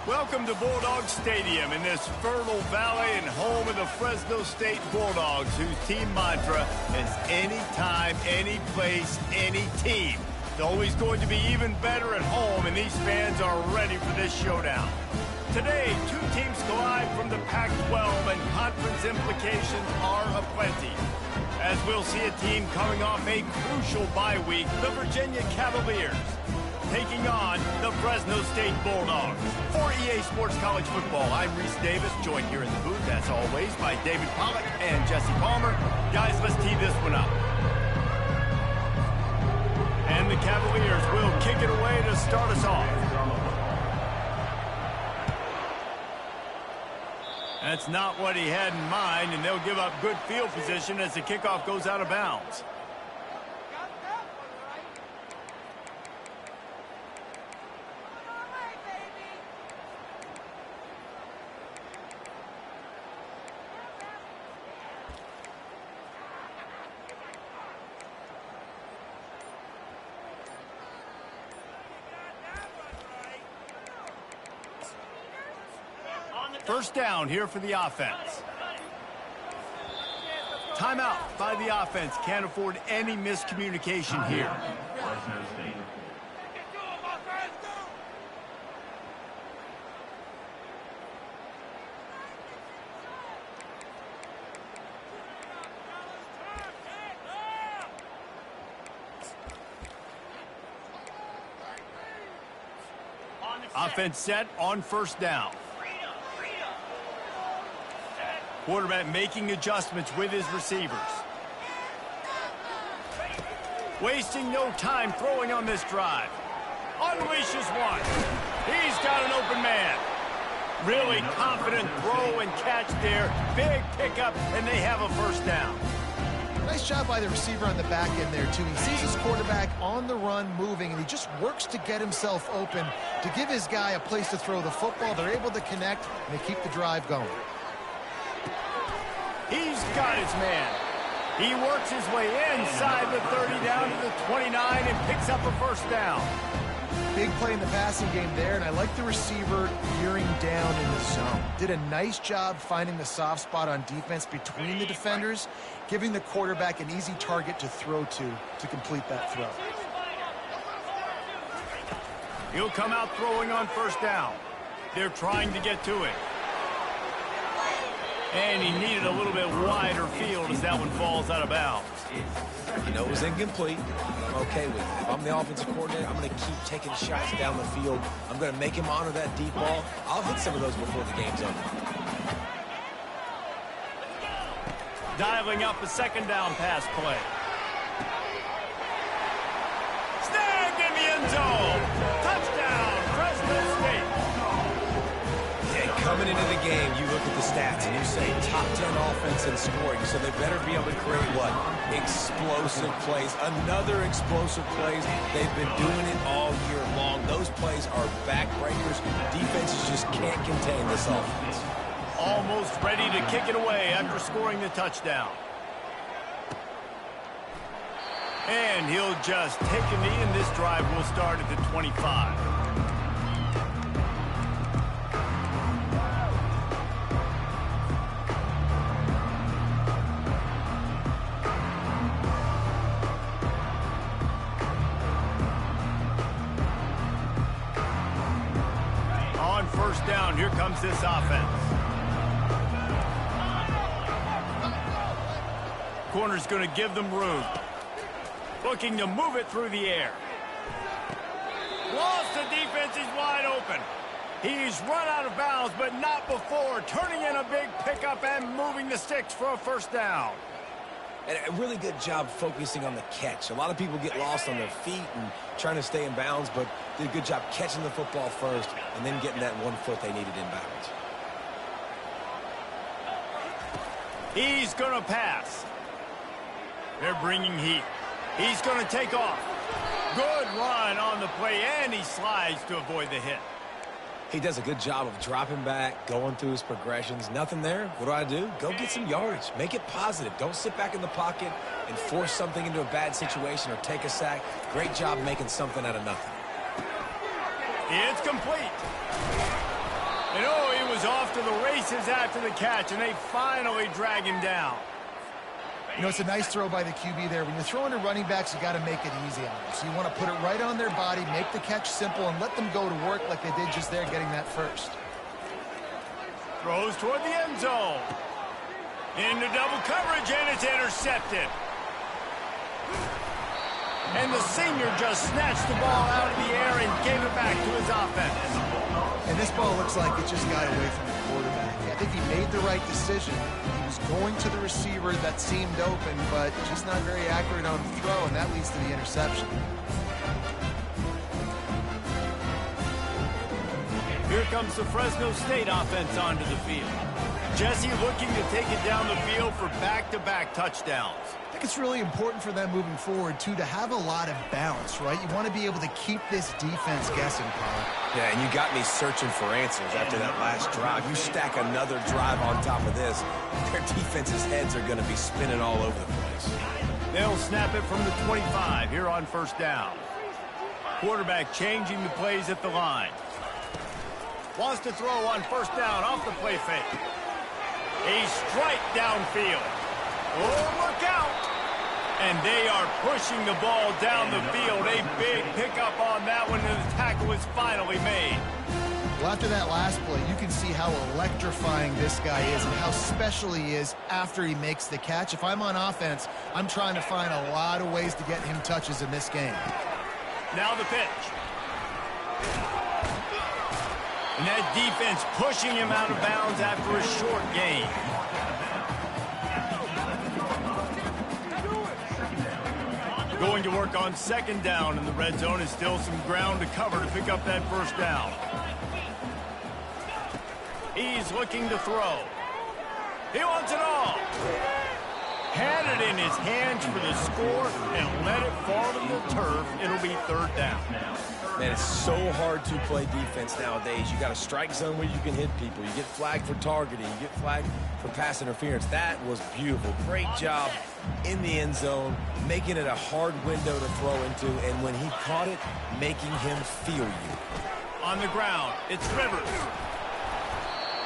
Welcome to Bulldog Stadium in this fertile valley and home of the Fresno State Bulldogs, whose team mantra is anytime, any place, any team. It's always going to be even better at home, and these fans are ready for this showdown. Today, two teams collide from the Pac-12, and conference implications are aplenty. As we'll see a team coming off a crucial bye week, the Virginia Cavaliers, taking on the Fresno State Bulldogs. For EA Sports College Football, I'm Reese Davis, joined here in the booth, as always, by David Pollack and Jesse Palmer. Guys, let's tee this one up. And the Cavaliers will kick it away to start us off. That's not what he had in mind, and they'll give up good field position as the kickoff goes out of bounds. First down here for the offense. Timeout by the offense. Can't afford any miscommunication here. Offense set on first down. Quarterback making adjustments with his receivers. Wasting no time throwing on this drive. Unleashes one. He's got an open man. Really confident throw and catch there. Big pickup, and they have a first down. Nice job by the receiver on the back end there, too. He sees his quarterback on the run moving, and he just works to get himself open to give his guy a place to throw the football. They're able to connect, and they keep the drive going. He's got his man. He works his way inside the 30 down to the 29 and picks up a first down. Big play in the passing game there, and I like the receiver gearing down in the zone. Did a nice job finding the soft spot on defense between the defenders, giving the quarterback an easy target to throw to complete that throw. He'll come out throwing on first down. They're trying to get to it. And he needed a little bit wider field as that one falls out of bounds. You know it was incomplete. I'm okay with it. If I'm the offensive coordinator, I'm going to keep taking shots down the field. I'm going to make him honor that deep ball. I'll hit some of those before the game's over. Dialing up a second down pass play. Snagged in the end zone. Touchdown, Fresno State. Coming into the game, you look at the stats and you say top 10 offense in scoring, so they better be able to create what? Explosive plays. Another explosive plays. They've been doing it all year long. Those plays are backbreakers. Defenses just can't contain this offense. Almost ready to kick it away after scoring the touchdown. And he'll just take a knee, and this drive will start at the 25. First down, here comes this offense. Corner's going to give them room. Looking to move it through the air. Lost the defense, he's wide open. He's run out of bounds, but not before turning in a big pickup and moving the sticks for a first down. And a really good job focusing on the catch. A lot of people get lost on their feet and trying to stay in bounds, but did a good job catching the football first and then getting that 1 foot they needed inbounds. He's going to pass. They're bringing heat. He's going to take off. Good run on the play, and he slides to avoid the hit. He does a good job of dropping back, going through his progressions. Nothing there. What do? Go get some yardage. Make it positive. Don't sit back in the pocket and force something into a bad situation or take a sack. Great job making something out of nothing. It's complete. And oh, he was off to the races after the catch, and they finally drag him down. You know, it's a nice throw by the QB there. When you're throwing to running backs, you got to make it easy on them. So you want to put it right on their body, make the catch simple, and let them go to work like they did just there, getting that first. Throws toward the end zone. Into double coverage, and it's intercepted. And the senior just snatched the ball out of the air and gave it back to his offense. And this ball looks like it just got away from the quarterback. I think he made the right decision. He was going to the receiver that seemed open, but just not very accurate on the throw, and that leads to the interception. Here comes the Fresno State offense onto the field. Jesse looking to take it down the field for back-to-back touchdowns. I think it's really important for them moving forward, too, to have a lot of balance, right? You want to be able to keep this defense guessing, Paul. Yeah, and you got me searching for answers after that last drive. You stack another drive on top of this, their defense's heads are going to be spinning all over the place. They'll snap it from the 25 here on first down. Quarterback changing the plays at the line. Wants to throw on first down off the play fake. A strike downfield. Oh, look out! And they are pushing the ball down the field. A big pickup on that one, and the tackle is finally made. Well, after that last play, you can see how electrifying this guy is and how special he is after he makes the catch. If I'm on offense, I'm trying to find a lot of ways to get him touches in this game. Now the pitch. And that defense pushing him out of bounds after a short gain. Going to work on second down in the red zone, and still some ground to cover to pick up that first down. He's looking to throw. He wants it all. Had it in his hands for the score and let it fall to the turf. It'll be third down. Man, it's so hard to play defense nowadays. You got a strike zone where you can hit people. You get flagged for targeting. You get flagged for pass interference. That was beautiful. Great job in the end zone, making it a hard window to throw into, and when he caught it, making him feel you. On the ground, it's Rivers.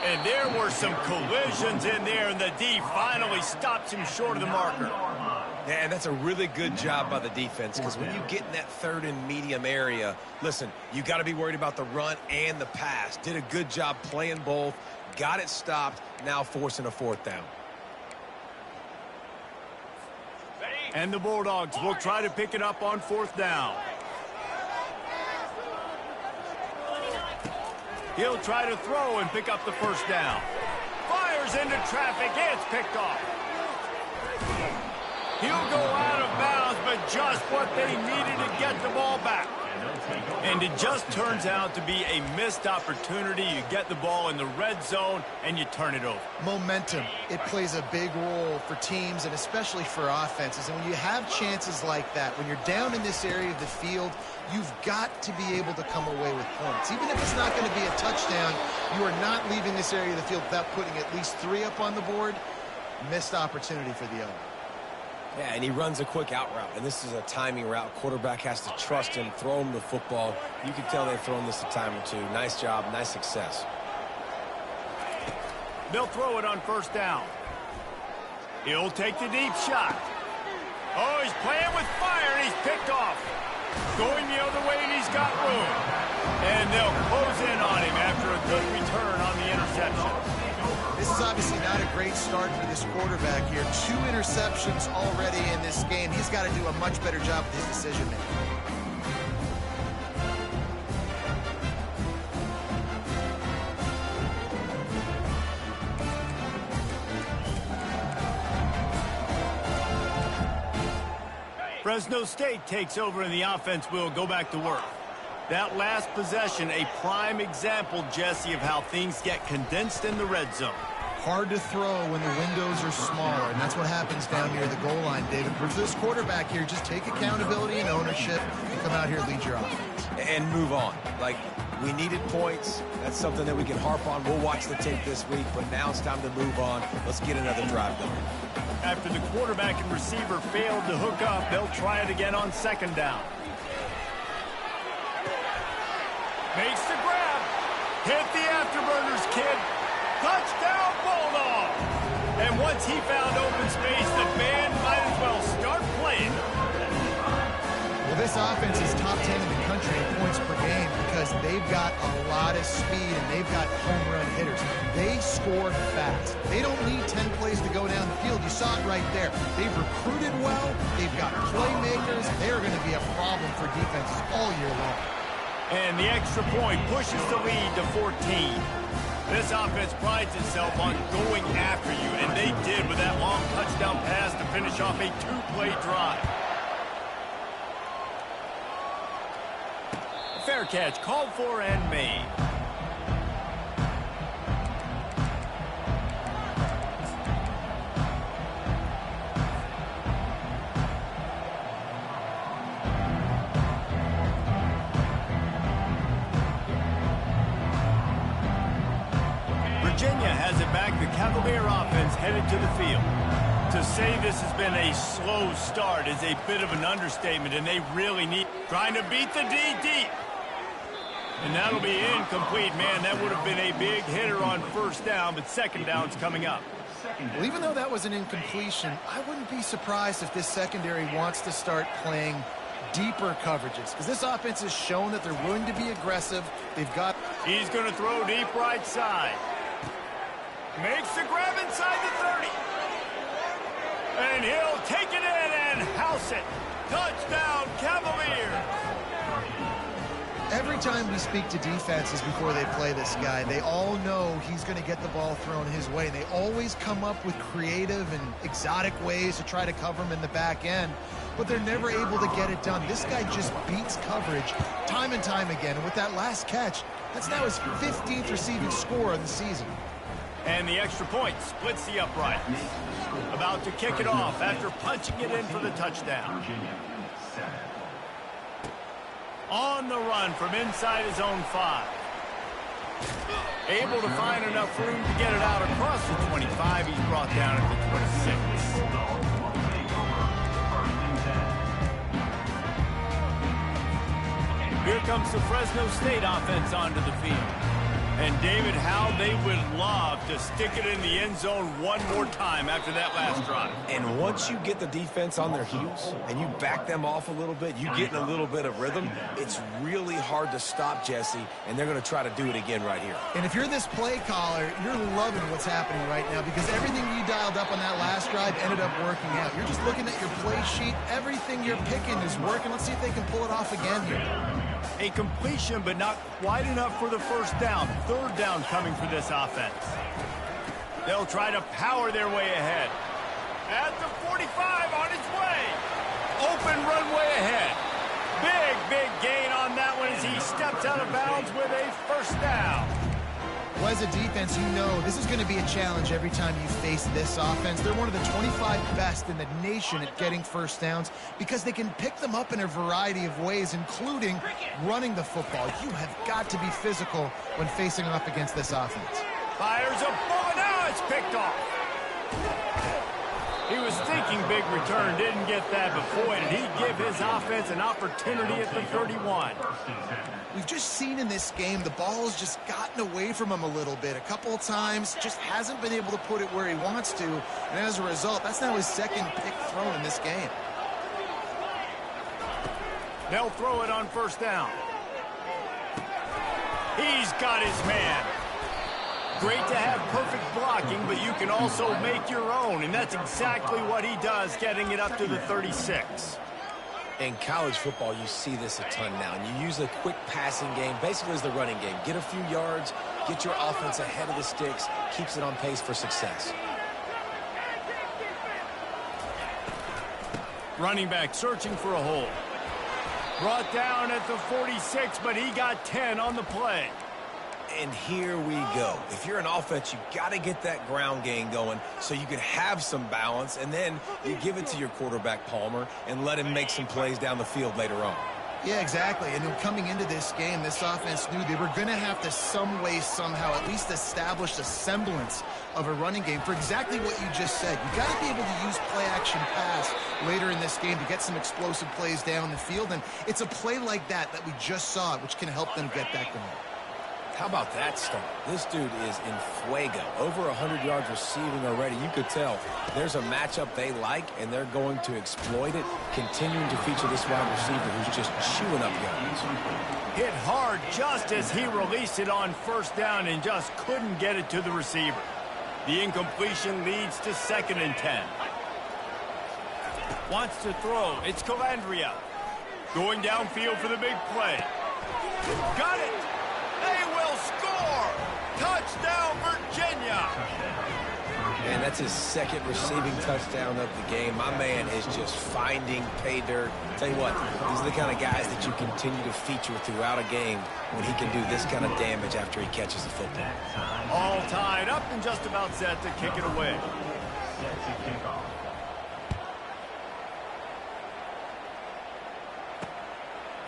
And there were some collisions in there, and the D finally stops him short of the marker. Yeah, and that's a really good job by the defense, because when you get in that third and medium area, listen, you got to be worried about the run and the pass. Did a good job playing both, got it stopped, now forcing a fourth down. And the Bulldogs will try to pick it up on fourth down. He'll try to throw and pick up the first down. Fires into traffic. It's picked off. He'll go out of bounds, but just what they needed to get the ball back. And it just turns out to be a missed opportunity. You get the ball in the red zone, and you turn it over. Momentum. It plays a big role for teams and especially for offenses. And when you have chances like that, when you're down in this area of the field, you've got to be able to come away with points. Even if it's not going to be a touchdown, you are not leaving this area of the field without putting at least 3 up on the board. Missed opportunity for the other. Yeah, and he runs a quick out route, and this is a timing route. Quarterback has to trust him, throw him the football. You can tell they've thrown this a time or two. Nice job, nice success. They'll throw it on first down. He'll take the deep shot. Oh, he's playing with fire, and he's picked off. Going the other way, and he's got room. And they'll close in on him after a good return on the interception. This is obviously not a great start for this quarterback here. 2 interceptions already in this game. He's got to do a much better job with his decision-making. Fresno State takes over, and the offense will go back to work. That last possession, a prime example, Jesse, of how things get condensed in the red zone. Hard to throw when the windows are smaller, and that's what happens down near the goal line, David. For this quarterback here, just take accountability and ownership and come out here and lead your offense. And move on. Like, we needed points. That's something that we can harp on. We'll watch the tape this week, but now it's time to move on. Let's get another drive going. After the quarterback and receiver failed to hook up, they'll try it again on second down. Makes the grab. Hit the afterburners, kid. Touchdown, Bulldog. And once he found open space, the band might as well start playing. Well, this offense is top 10 in the country in points per game because they've got a lot of speed and they've got home run hitters. They score fast. They don't need 10 plays to go down the field. You saw it right there. They've recruited well. They've got playmakers. They're going to be a problem for defenses all year long. And the extra point pushes the lead to 14. This offense prides itself on going after you, and they did with that long touchdown pass to finish off a two-play drive. Fair catch called for and made. Virginia has it back. The Cavalier offense headed to the field. To say this has been a slow start is a bit of an understatement, and they really need trying to beat the D deep. And that'll be incomplete. Man, that would have been a big hitter on first down, but second down's coming up. Well, even though that was an incompletion, I wouldn't be surprised if this secondary wants to start playing deeper coverages, because this offense has shown that they're willing to be aggressive. They've got... He's going to throw deep right side. Makes the grab inside the 30. And he'll take it in and house it. Touchdown, Cavaliers. Every time we speak to defenses before they play this guy, they all know he's going to get the ball thrown his way. They always come up with creative and exotic ways to try to cover him in the back end, but they're never able to get it done. This guy just beats coverage time and time again. And with that last catch, that's now his 15th receiving score of the season. And the extra point splits the uprights. About to kick it off after punching it in for the touchdown. On the run from inside his own 5. Able to find enough room to get it out across the 25. He's brought down at the 26. Here comes the Fresno State offense onto the field. And, David, how they would love to stick it in the end zone one more time after that last drive. And once you get the defense on their heels and you back them off a little bit, you get in a little bit of rhythm, it's really hard to stop, Jesse, and they're going to try to do it again right here. And if you're this play caller, you're loving what's happening right now because everything you dialed up on that last drive ended up working out. You're just looking at your play sheet. Everything you're picking is working. Let's see if they can pull it off again here. A completion, but not quite enough for the first down. Third down coming for this offense. They'll try to power their way ahead. At the 45 on its way. Open runway ahead. Big gain on that one as he steps out of bounds with a first down. Well, as a defense, you know this is going to be a challenge every time you face this offense. They're one of the 25 best in the nation at getting first downs because they can pick them up in a variety of ways, including running the football. You have got to be physical when facing off against this offense. Fires a bullet. Now it's picked off. He was thinking big return, didn't get that, but boy, did he give his offense an opportunity at the 31. We've just seen in this game the ball has just gotten away from him a little bit. A couple of times, just hasn't been able to put it where he wants to, and as a result, that's now his second pick thrown in this game. They'll throw it on first down. He's got his man. Great to have perfect blocking, but you can also make your own, and that's exactly what he does, getting it up to the 36. In college football, you see this a ton now, and you use a quick passing game, basically as the running game. Get a few yards, get your offense ahead of the sticks, keeps it on pace for success. Running back searching for a hole. Brought down at the 46, but he got 10 on the play. And here we go. If you're an offense, you got to get that ground game going so you can have some balance, and then you give it to your quarterback, Palmer, and let him make some plays down the field later on. Yeah, exactly. And coming into this game, this offense knew they were going to have to some way, somehow, at least establish a semblance of a running game for exactly what you just said. You got to be able to use play-action pass later in this game to get some explosive plays down the field, and it's a play like that we just saw, which can help them get that going. How about that start? This dude is in fuego. Over 100 yards receiving already. You could tell there's a matchup they like, and they're going to exploit it, continuing to feature this wide receiver who's just chewing up yards. Hit hard just as he released it on first down and just couldn't get it to the receiver. The incompletion leads to 2nd and 10. Wants to throw. It's Calandria. Going downfield for the big play. Got it! They will score! Touchdown, Virginia! And that's his 2nd receiving touchdown of the game. My man is just finding pay dirt. Tell you what, these are the kind of guys that you continue to feature throughout a game when he can do this kind of damage after he catches the football. All tied up and just about set to kick it away.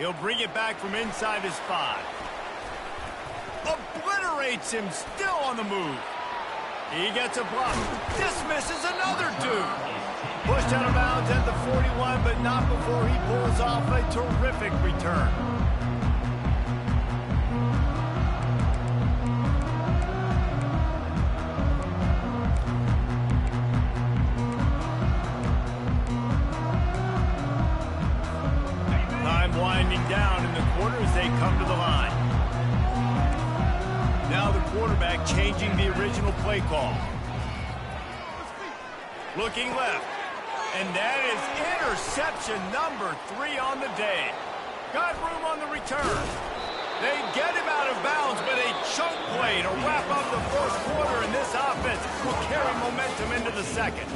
He'll bring it back from inside his 5. Obliterates him, still on the move. He gets a block. Dismisses another dude. Pushed out of bounds at the 41, but not before he pulls off a terrific return. Time winding down in the quarter as they come to the line. Now the quarterback changing the original play call. Looking left. And that is interception number 3 on the day. Got room on the return. They get him out of bounds, but a chunk play to wrap up the first quarter, and this offense will carry momentum into the second.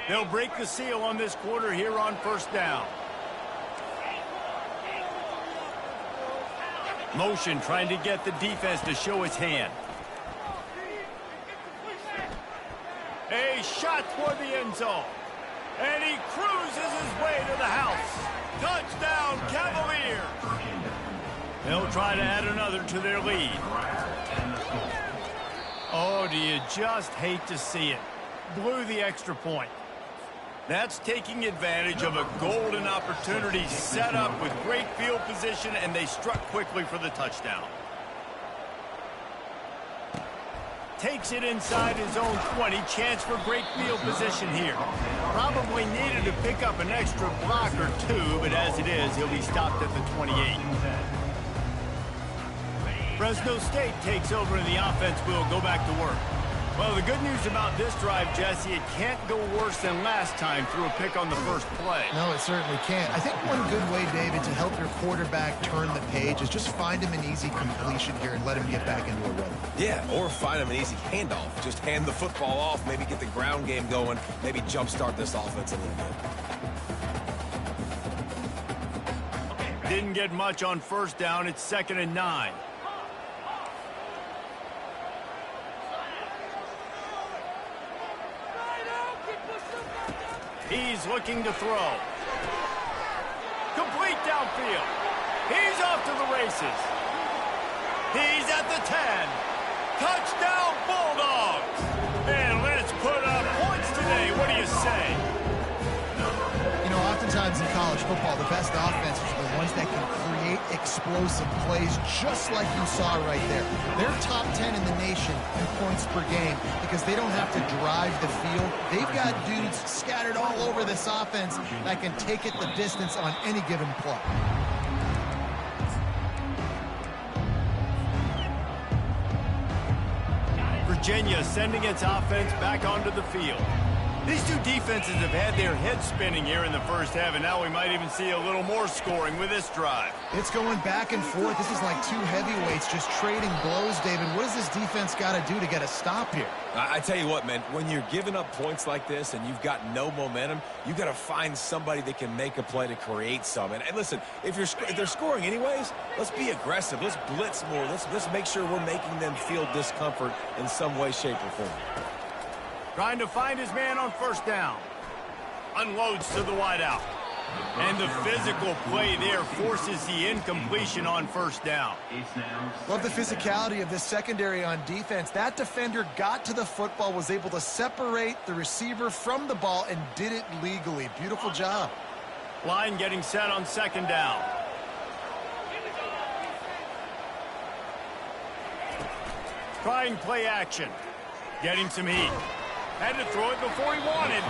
They'll break the seal on this quarter here on first down. Motion trying to get the defense to show its hand. A shot toward the end zone. And he cruises his way to the house. Touchdown, Cavaliers! They'll try to add another to their lead. Oh, do you just hate to see it? Blew the extra point. That's taking advantage of a golden opportunity set up with great field position, and they struck quickly for the touchdown. Takes it inside his own 20. Chance for great field position here. Probably needed to pick up an extra block or 2, but as it is, he'll be stopped at the 28. Fresno State takes over, and the offense will go back to work. Well, the good news about this drive, Jesse, it can't go worse than last time through a pick on the first play. No, it certainly can't. I think one good way, David, to help your quarterback turn the page is just find him an easy completion here and let him get back into a rhythm. Yeah, or find him an easy handoff. Just hand the football off, maybe get the ground game going, maybe jumpstart this offense a little bit. Didn't get much on first down. It's 2nd and 9. He's looking to throw. Complete downfield. He's off to the races. He's at the 10. Touchdown, Bulldogs. And let's put up points today. What do you say? You know, oftentimes in college football, the best offenses are the ones that can create explosive plays, just like you saw right there. They're top 10 in the nation in points per game because they don't have to drive the field. They've got dudes scattered all over this offense that can take it the distance on any given play. Virginia sending its offense back onto the field. These two defenses have had their heads spinning here in the first half, and now we might even see a little more scoring with this drive. It's going back and forth. This is like two heavyweights just trading blows, David. What does this defense got to do to get a stop here? I tell you what, man, when you're giving up points like this and you've got no momentum, you got to find somebody that can make a play to create some. And listen, if they're scoring anyways, let's be aggressive. Let's blitz more. Let's make sure we're making them feel discomfort in some way, shape, or form. Trying to find his man on first down. Unloads to the wideout. And the physical play there forces the incompletion on first down. Love the physicality of this secondary on defense. That defender got to the football, was able to separate the receiver from the ball, and did it legally. Beautiful job. Line getting set on second down. Trying play action. Getting some heat. Had to throw it before he wanted.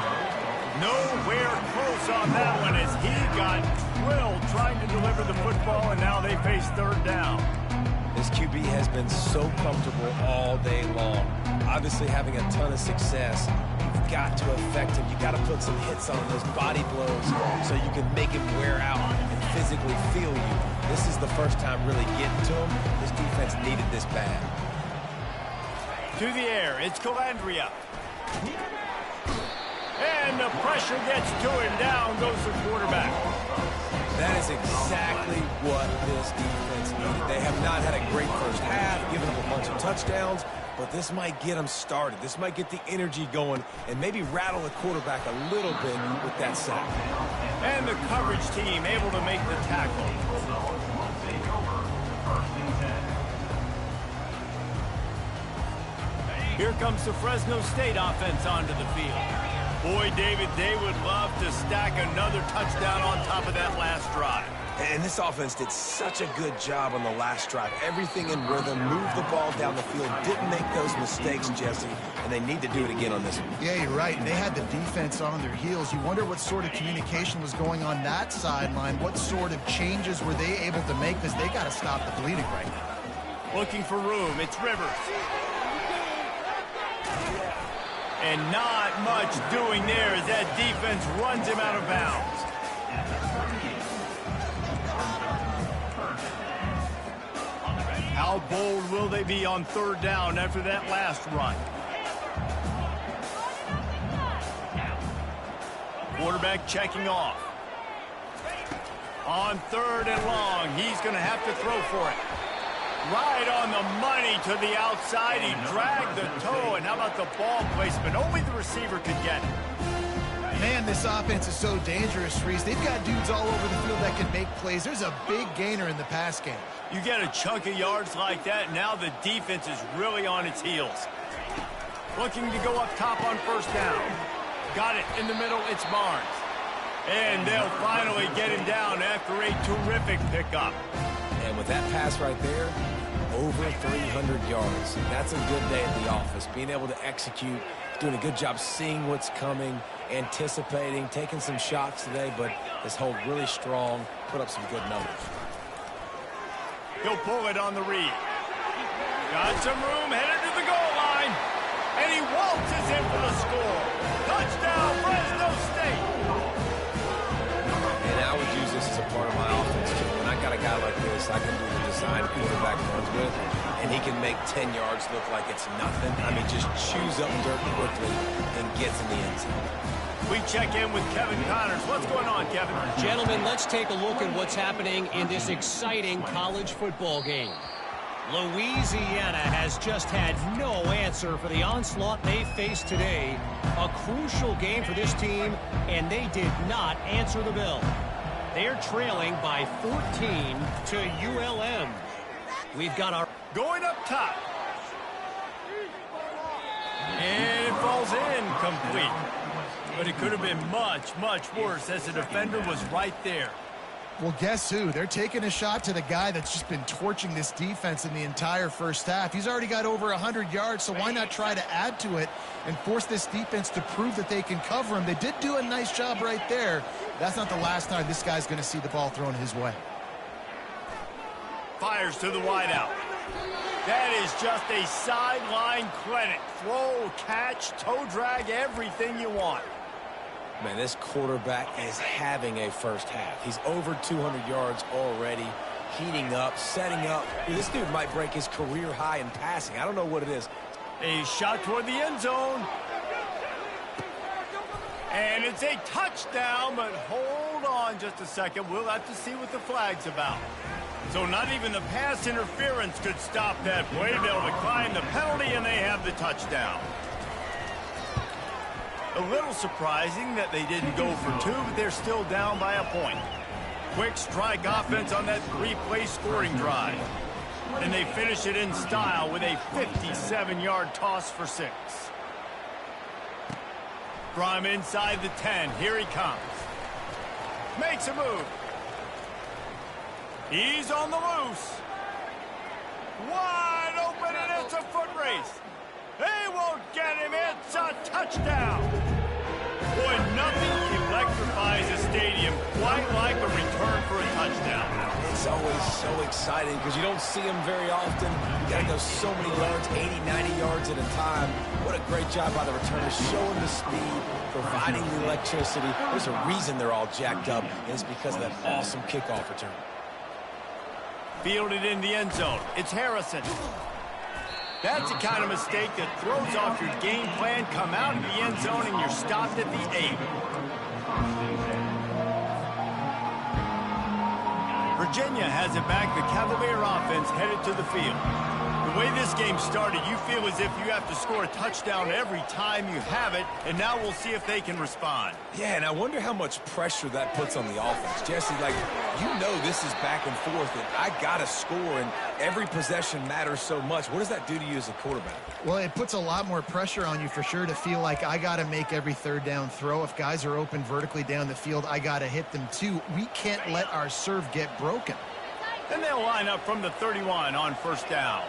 Nowhere close on that one as he got drilled trying to deliver the football, and now they face third down. This QB has been so comfortable all day long. Obviously having a ton of success. You've got to affect him. You've got to put some hits on those body blows so you can make him wear out and physically feel you. This is the first time really getting to him. This defense needed this bad. To the air, it's Calandria. And the pressure gets to him. Down goes the quarterback. That is exactly what this defense needed. They have not had a great first half, given up a bunch of touchdowns, but this might get them started. This might get the energy going and maybe rattle the quarterback a little bit with that sack. And the coverage team able to make the tackle. Here comes the Fresno State offense onto the field. Boy, David, they would love to stack another touchdown on top of that last drive. And this offense did such a good job on the last drive. Everything in rhythm, moved the ball down the field, didn't make those mistakes, Jesse, and they need to do it again on this one. Yeah, you're right. They had the defense on their heels. You wonder what sort of communication was going on that sideline. What sort of changes were they able to make, because they got to stop the bleeding right now. Looking for room. It's Rivers. And not much doing there as that defense runs him out of bounds. How bold will they be on third down after that last run? Quarterback checking off. On third and long, he's going to have to throw for it. Right on the money to the outside. He dragged the toe, and how about the ball placement? Only the receiver could get it. Man, this offense is so dangerous, Reese. They've got dudes all over the field that can make plays. There's a big gainer in the pass game. You get a chunk of yards like that, now the defense is really on its heels. Looking to go up top on first down. Got it in the middle, it's Barnes. And they'll finally get him down after a terrific pickup. And with that pass right there, over 300 yards. That's a good day at the office. Being able to execute, doing a good job seeing what's coming, anticipating, taking some shots today, but this hold really strong, put up some good numbers. He'll pull it on the read. Got some room, headed to the goal line. And he waltzes in for the score. Touchdown, Fresno State. And I would use this as a part of my offense, too. When I got a guy like this, I can do the design quarterback runs with, and he can make 10 yards look like it's nothing. I mean, just chews up dirt quickly and gets in the end zone. We check in with Kevin Connors. What's going on, Kevin? Gentlemen, let's take a look at what's happening in this exciting college football game. Louisiana has just had no answer for the onslaught they faced today. A crucial game for this team, and they did not answer the bell. They're trailing by 14 to ULM. We've got our... Going up top. And it falls in complete. But it could have been much, much worse as the defender was right there. Well, guess who? They're taking a shot to the guy that's just been torching this defense in the entire first half. He's already got over 100 yards, so why not try to add to it and force this defense to prove that they can cover him? They did do a nice job right there. That's not the last time this guy's going to see the ball thrown his way. Fires to the wideout. That is just a sideline credit. Throw, catch, toe drag, everything you want. Man, this quarterback is having a first half. He's over 200 yards already, heating up, setting up. This dude might break his career high in passing. I don't know what it is. A shot toward the end zone. And it's a touchdown, but hold on just a second. We'll have to see what the flag's about. So not even the pass interference could stop that play. They'll decline the penalty, and they have the touchdown. A little surprising that they didn't go for two, but they're still down by a point. Quick strike offense on that three-play scoring drive. And they finish it in style with a 57-yard toss for 6. From inside the 10, here he comes. Makes a move. He's on the loose. Wide open, and it's a foot race. They won't get him. It's a touchdown. Boy, nothing electrifies a stadium quite like a return for a touchdown. It's always so exciting because you don't see them very often. You got to go so many yards, 80, 90 yards at a time. What a great job by the returners, showing the speed, providing the electricity. There's a reason they're all jacked up, and it's because of that awesome kickoff return. Fielded in the end zone. It's Harrison. That's the kind of mistake that throws off your game plan. Come out in the end zone and you're stopped at the 8. Virginia has it back. The Cavalier offense headed to the field. The way this game started, you feel as if you have to score a touchdown every time you have it, and now we'll see if they can respond. Yeah, and I wonder how much pressure that puts on the offense. Jesse, like, you know this is back and forth, and I got to score, and every possession matters so much. What does that do to you as a quarterback? Well, it puts a lot more pressure on you for sure to feel like I got to make every third down throw. If guys are open vertically down the field, I got to hit them too. We can't let our serve get broken. And they'll line up from the 31 on first down.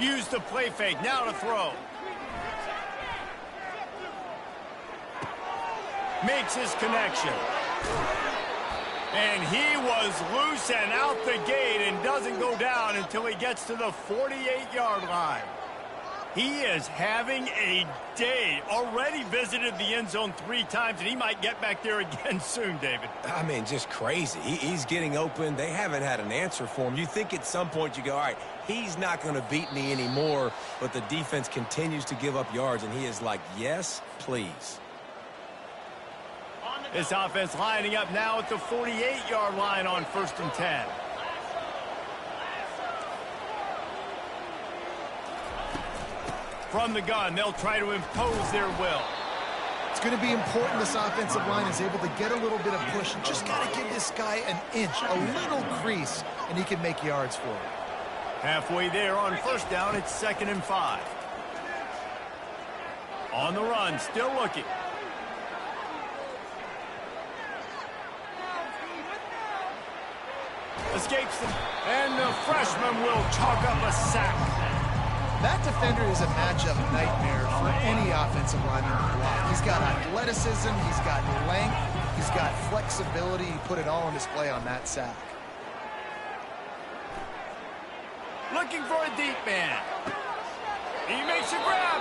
Use the play fake, now to throw. Makes his connection. And he was loose and out the gate and doesn't go down until he gets to the 48-yard line. He is having a day. Already visited the end zone 3 times, and he might get back there again soon, David. I mean, just crazy. He's getting open. They haven't had an answer for him. You think at some point you go, all right, he's not going to beat me anymore, but the defense continues to give up yards, and he is like, yes, please. This offense lining up now at the 48-yard line on 1st and 10. From the gun, they'll try to impose their will. It's going to be important this offensive line is able to get a little bit of push. Just got to give this guy an inch, a little crease, and he can make yards for it. Halfway there on first down, it's 2nd and 5. On the run, still looking. Escapes them, and the freshman will chalk up a sack. That defender is a matchup nightmare for any offensive lineman to block. He's got athleticism, he's got length, he's got flexibility. He put it all on display on that sack. Looking for a deep man. He makes a grab,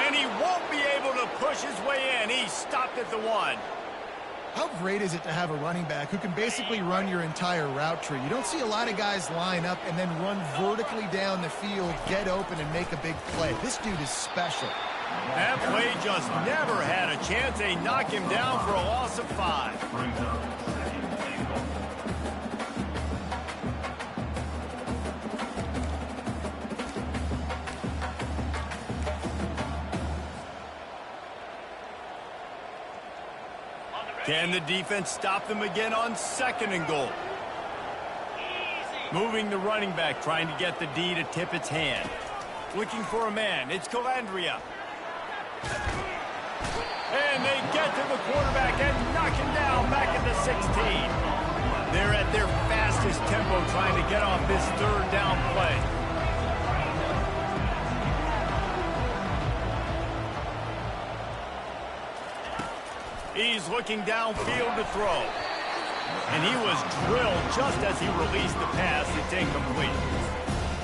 and he won't be able to push his way in. He's stopped at the 1. How great is it to have a running back who can basically run your entire route tree? You don't see a lot of guys line up and then run vertically down the field, get open, and make a big play. This dude is special. That play just never had a chance. They knock him down for a loss of 5. Can the defense stop them again on 2nd and goal? Moving the running back, trying to get the D to tip its hand. Looking for a man. It's Calandria. And they get to the quarterback and knock him down back at the 16. They're at their fastest tempo trying to get off this 3rd down play. He's looking downfield to throw. And he was drilled just as he released the pass. It's incomplete.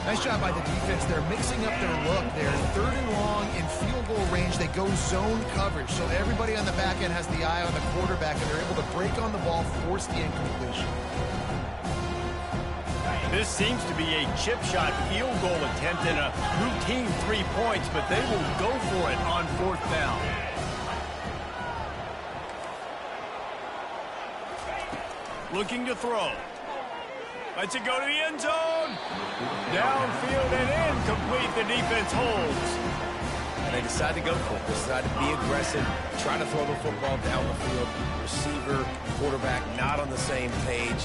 Nice job by the defense. They're mixing up their look. They're 3rd and long in field goal range. They go zone coverage. So everybody on the back end has the eye on the quarterback, and they're able to break on the ball, force the incompletion. This seems to be a chip shot field goal attempt and a routine 3 points, but they will go for it on 4th down. Looking to throw. Lets it go to the end zone. Downfield and incomplete. The defense holds. And they decide to go for it. They decide to be aggressive, try to throw the football down the field. Receiver, quarterback, not on the same page.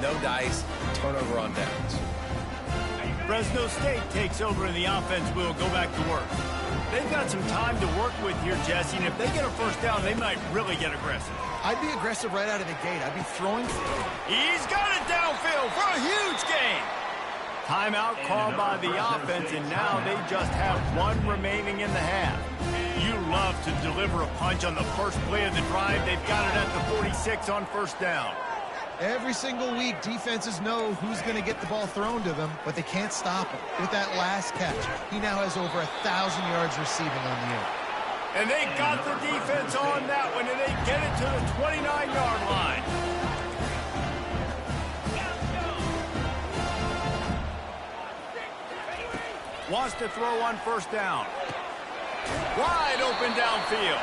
No dice, turnover on downs. Fresno State takes over and the offense will go back to work. They've got some time to work with here, Jesse, and if they get a first down, they might really get aggressive. I'd be aggressive right out of the gate. I'd be throwing. He's got it downfield for a huge gain. Timeout called by the offense, and now they just have one remaining in the half. You love to deliver a punch on the first play of the drive. They've got it at the 46 on first down. Every single week, defenses know who's going to get the ball thrown to them, but they can't stop him. With that last catch, he now has over 1,000 yards receiving on the year. And they got the defense on that one, and they get it to the 29-yard line. Wants to throw on first down. Wide open downfield.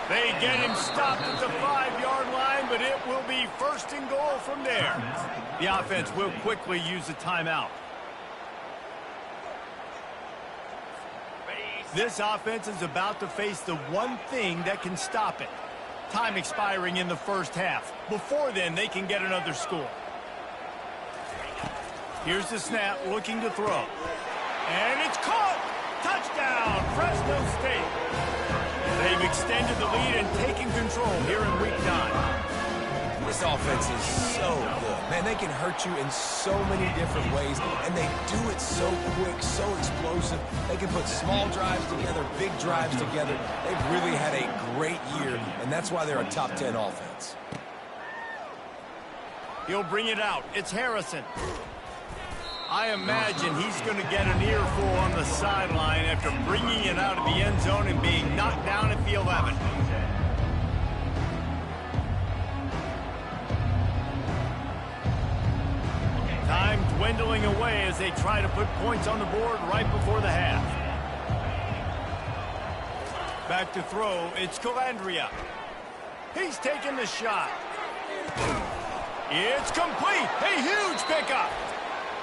They get him stopped at the 5-yard line, but it will be first and goal from there. The offense will quickly use a timeout. This offense is about to face the one thing that can stop it. Time expiring in the first half. Before then, they can get another score. Here's the snap, looking to throw. And it's caught! Touchdown, Fresno State. They've extended the lead and taken control here in week 9. This offense is so good. Man, they can hurt you in so many different ways, and they do it so quick, so explosive. They can put small drives together, big drives together. They've really had a great year, and that's why they're a top 10 offense. He'll bring it out. It's Harrison. I imagine he's going to get an earful on the sideline after bringing it out of the end zone and being knocked down at the 11. Time dwindling away as they try to put points on the board right before the half. Back to throw, it's Calandria. He's taking the shot. It's complete. A huge pickup.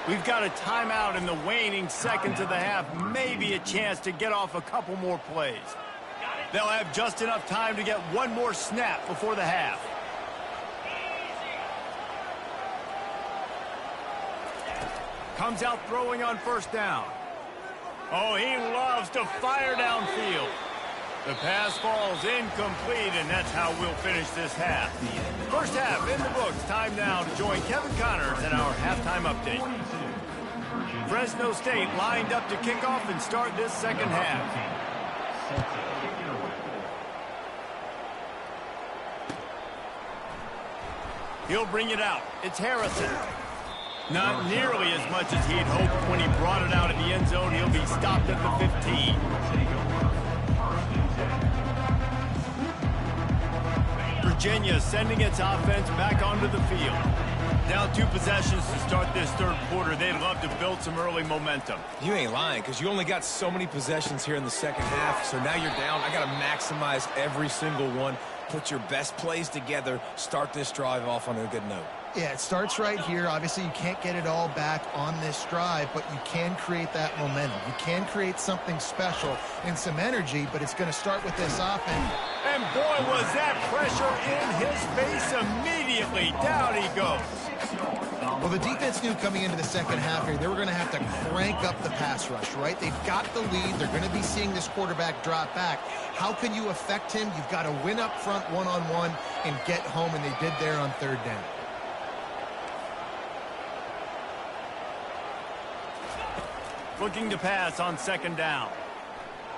We've got a timeout in the waning seconds of the half. Maybe a chance to get off a couple more plays. They'll have just enough time to get one more snap before the half. Comes out throwing on first down. Oh, he loves to fire downfield. The pass falls incomplete, and that's how we'll finish this half. First half in the books. Time now to join Kevin Connors in our halftime update. Fresno State lined up to kick off and start this second half. He'll bring it out. It's Harrison. Not nearly as much as he'd hoped when he brought it out of the end zone. He'll be stopped at the 15. Virginia sending its offense back onto the field. Down 2 possessions to start this third quarter. They'd love to build some early momentum. You ain't lying, because you only got so many possessions here in the second half, so now you're down. I got to maximize every single one. Put your best plays together. Start this drive off on a good note. Yeah, it starts right here. Obviously, you can't get it all back on this drive, but you can create that momentum. You can create something special and some energy, but it's going to start with this offense. And boy, was that pressure in his face immediately. Down he goes. Well, the defense knew coming into the second half here, they were going to have to crank up the pass rush, right? They've got the lead. They're going to be seeing this quarterback drop back. How can you affect him? You've got to win up front one-on-one and get home, and they did there on third down. Looking to pass on second down.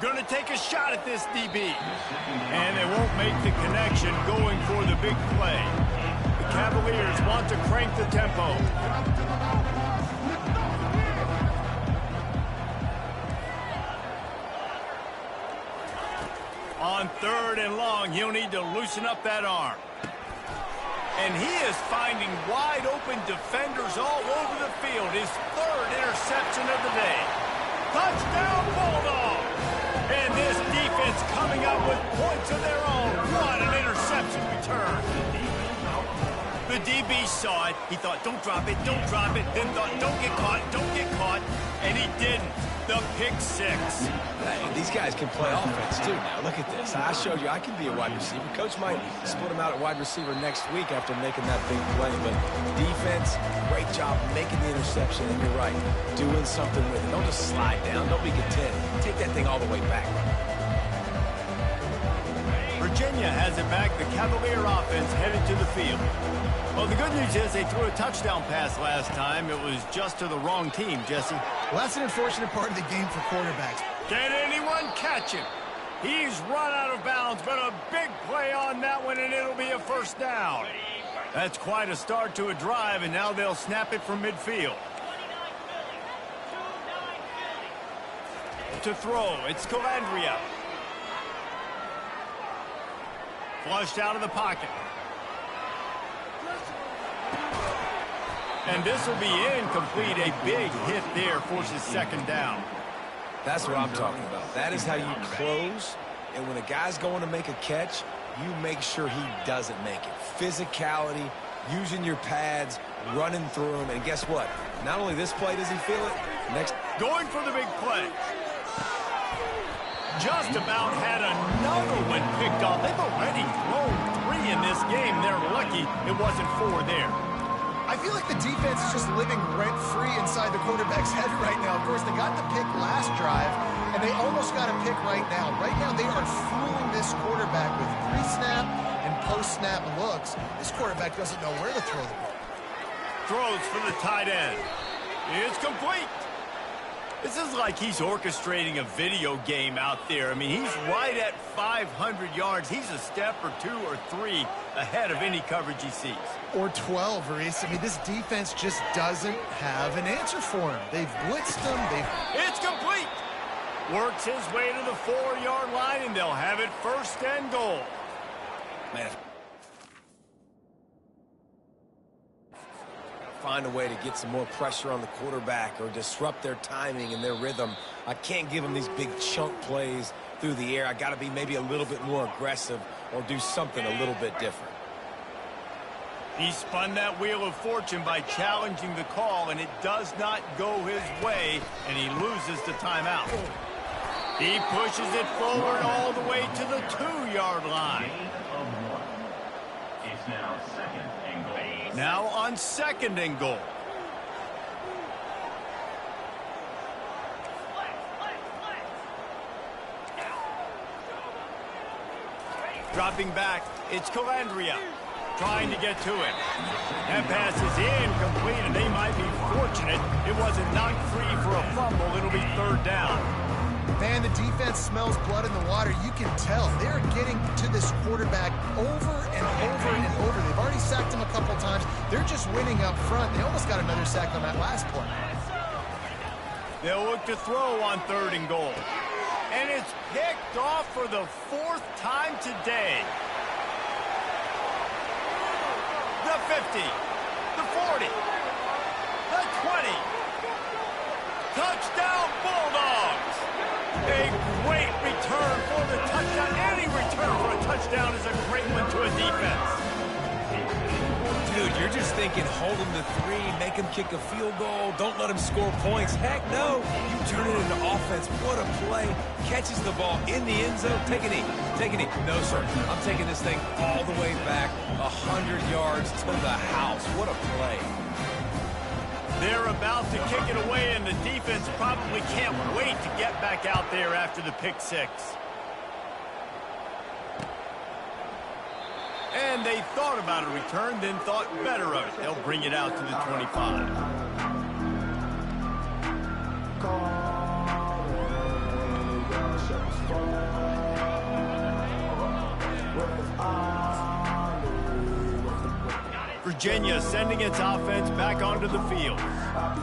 Going to take a shot at this DB. And they won't make the connection going for the big play. The Cavaliers want to crank the tempo. On third and long, he'll need to loosen up that arm. And he is finding wide open defenders all over the field. His third interception of the day. Touchdown, Bulldogs! And this defense coming up with points of their own. What an interception return. The The DB saw it. He thought, don't drop it, don't drop it. Then thought, don't get caught, don't get caught. And he didn't. The pick six. Hey, these guys can play offense, too. Now, look at this. I showed you I can be a wide receiver. Coach might split him out at wide receiver next week after making that big play. But defense, great job making the interception. And you're right, doing something with it. Don't just slide down. Don't be content. Take that thing all the way back. Virginia has it back. The Cavalier offense headed to the field. Well, the good news is they threw a touchdown pass last time. It was just to the wrong team, Jesse. Well, that's an unfortunate part of the game for quarterbacks. Can anyone catch him? He's run out of bounds, but a big play on that one, and it'll be a first down. That's quite a start to a drive, and now they'll snap it from midfield. To throw, it's Calandria. Flushed out of the pocket. And this will be incomplete. A big hit there forces second down. That's what I'm talking about. That is how you close. And when a guy's going to make a catch, you make sure he doesn't make it. Physicality, using your pads, running through them. And guess what? Not only this play does he feel it, next. Going for the big play. Just about had another one picked off. They've already thrown 3 in this game. They're lucky it wasn't 4 there. I feel like the defense is just living rent-free inside the quarterback's head right now. Of course, they got the pick last drive, and they almost got a pick right now. Right now, they are fooling this quarterback with pre-snap and post-snap looks. This quarterback doesn't know where to throw the ball. Throws for the tight end. It's complete. This is like he's orchestrating a video game out there. I mean, he's right at 500 yards. He's a step or 2 or 3 ahead of any coverage he sees. Or 12, Reese. I mean, this defense just doesn't have an answer for him. They've blitzed him. It's complete. Works his way to the 4-yard line, and they'll have it first and goal. Man. Find a way to get some more pressure on the quarterback or disrupt their timing and their rhythm. I can't give them these big chunk plays through the air. I got to be maybe a little bit more aggressive or do something a little bit different. He spun that wheel of fortune by challenging the call, and it does not go his way, and he loses the timeout. He pushes it forward all the way to the 2-yard line. It's now second and goal. Now on second and goal. Dropping back, it's Calandria trying to get to it. That pass is incomplete, and they might be fortunate it wasn't knocked free for a fumble. It'll be third down. Man, the defense smells blood in the water. You can tell. They're getting to this quarterback over and over and over. They've already sacked him a couple times. They're just winning up front. They almost got another sack on that last play. They'll look to throw on third and goal. And it's picked off for the 4th time today. The 50, the 40, the 20. Touchdown, Bulldogs! A great return for the touchdown. Any return for a touchdown is a great one to a defense. Dude, you're just thinking, hold him to 3, make him kick a field goal, don't let him score points. Heck no, you turn it into offense. What a play. Catches the ball in the end zone. Take a knee. Take a knee. No, sir. I'm taking this thing all the way back 100 yards to the house. What a play. They're about to kick it away, and the defense probably can't wait to get back out there after the pick six. And they thought about a return, then thought better of it. They'll bring it out to the 25. Virginia sending its offense back onto the field.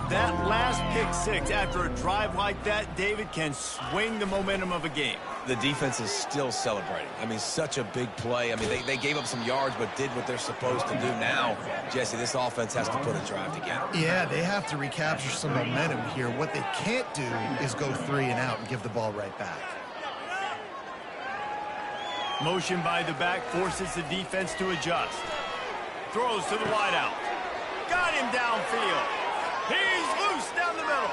That last pick six after a drive like that, David, can swing the momentum of a game. The defense is still celebrating. I mean, such a big play. I mean, they gave up some yards but did what they're supposed to do. Now, Jesse, this offense has to put a drive together. Yeah, they have to recapture some momentum here. What they can't do is go 3 and out and give the ball right back. Motion by the back forces the defense to adjust. Throws to the wideout. Got him downfield. He's loose down the middle.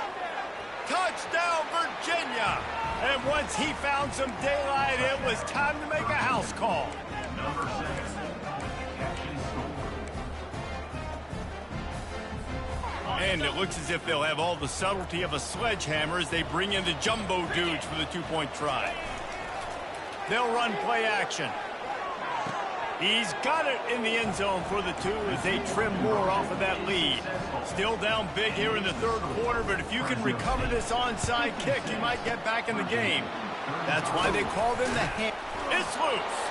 Touchdown, Virginia. And once he found some daylight, it was time to make a house call. Number 6. And it looks as if they'll have all the subtlety of a sledgehammer as they bring in the jumbo dudes for the two-point try. They'll run play action. He's got it in the end zone for the 2 as they trim more off of that lead. Still down big here in the third quarter, but if you can recover this onside kick, you might get back in the game. That's why they call them the hand. It's loose.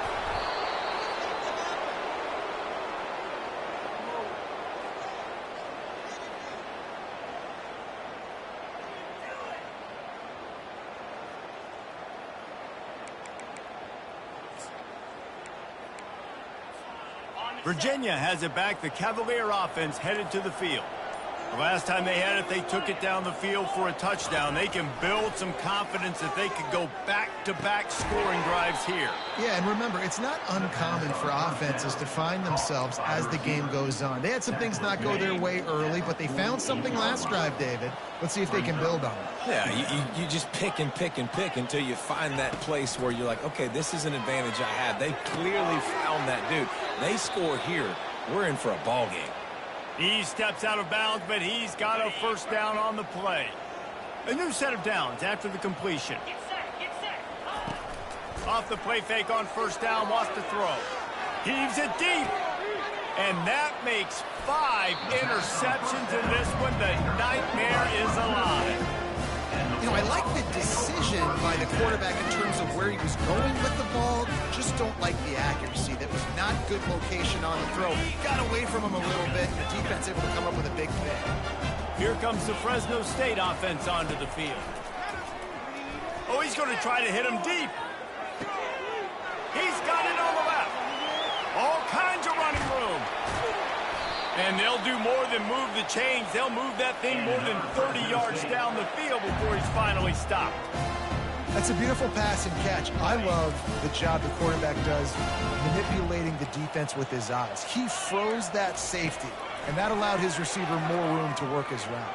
Virginia has it back. The Cavalier offense headed to the field. The last time they had it, they took it down the field for a touchdown. They can build some confidence that they could go back-to-back scoring drives here. Yeah, and remember, it's not uncommon for offenses to find themselves as the game goes on. They had some things not go their way early, but they found something last drive, David. Let's see if they can build on it. Yeah, you just pick and pick and pick until you find that place where you're like, okay, this is an advantage I have. They clearly found that dude. They score here. We're in for a ball game. He steps out of bounds, but he's got a first down on the play. A new set of downs after the completion. Off the play fake on first down, wants to throw. Heaves it deep. And that makes 5 interceptions in this one. The nightmare is alive. You know, I like the decision by the quarterback in terms of where he was going with the ball. Just don't like the accuracy. That was not good location on the throw. Got away from him a little bit. The defense able to come up with a big pick. Here comes the Fresno State offense onto the field. Oh, he's going to try to hit him deep. He's got it on the left. All kinds of running room. And they'll do more than move the chains. They'll move that thing more than 30 yards down the field before he's finally stopped. That's a beautiful pass and catch. I love the job the quarterback does manipulating the defense with his eyes. He froze that safety, and that allowed his receiver more room to work his route.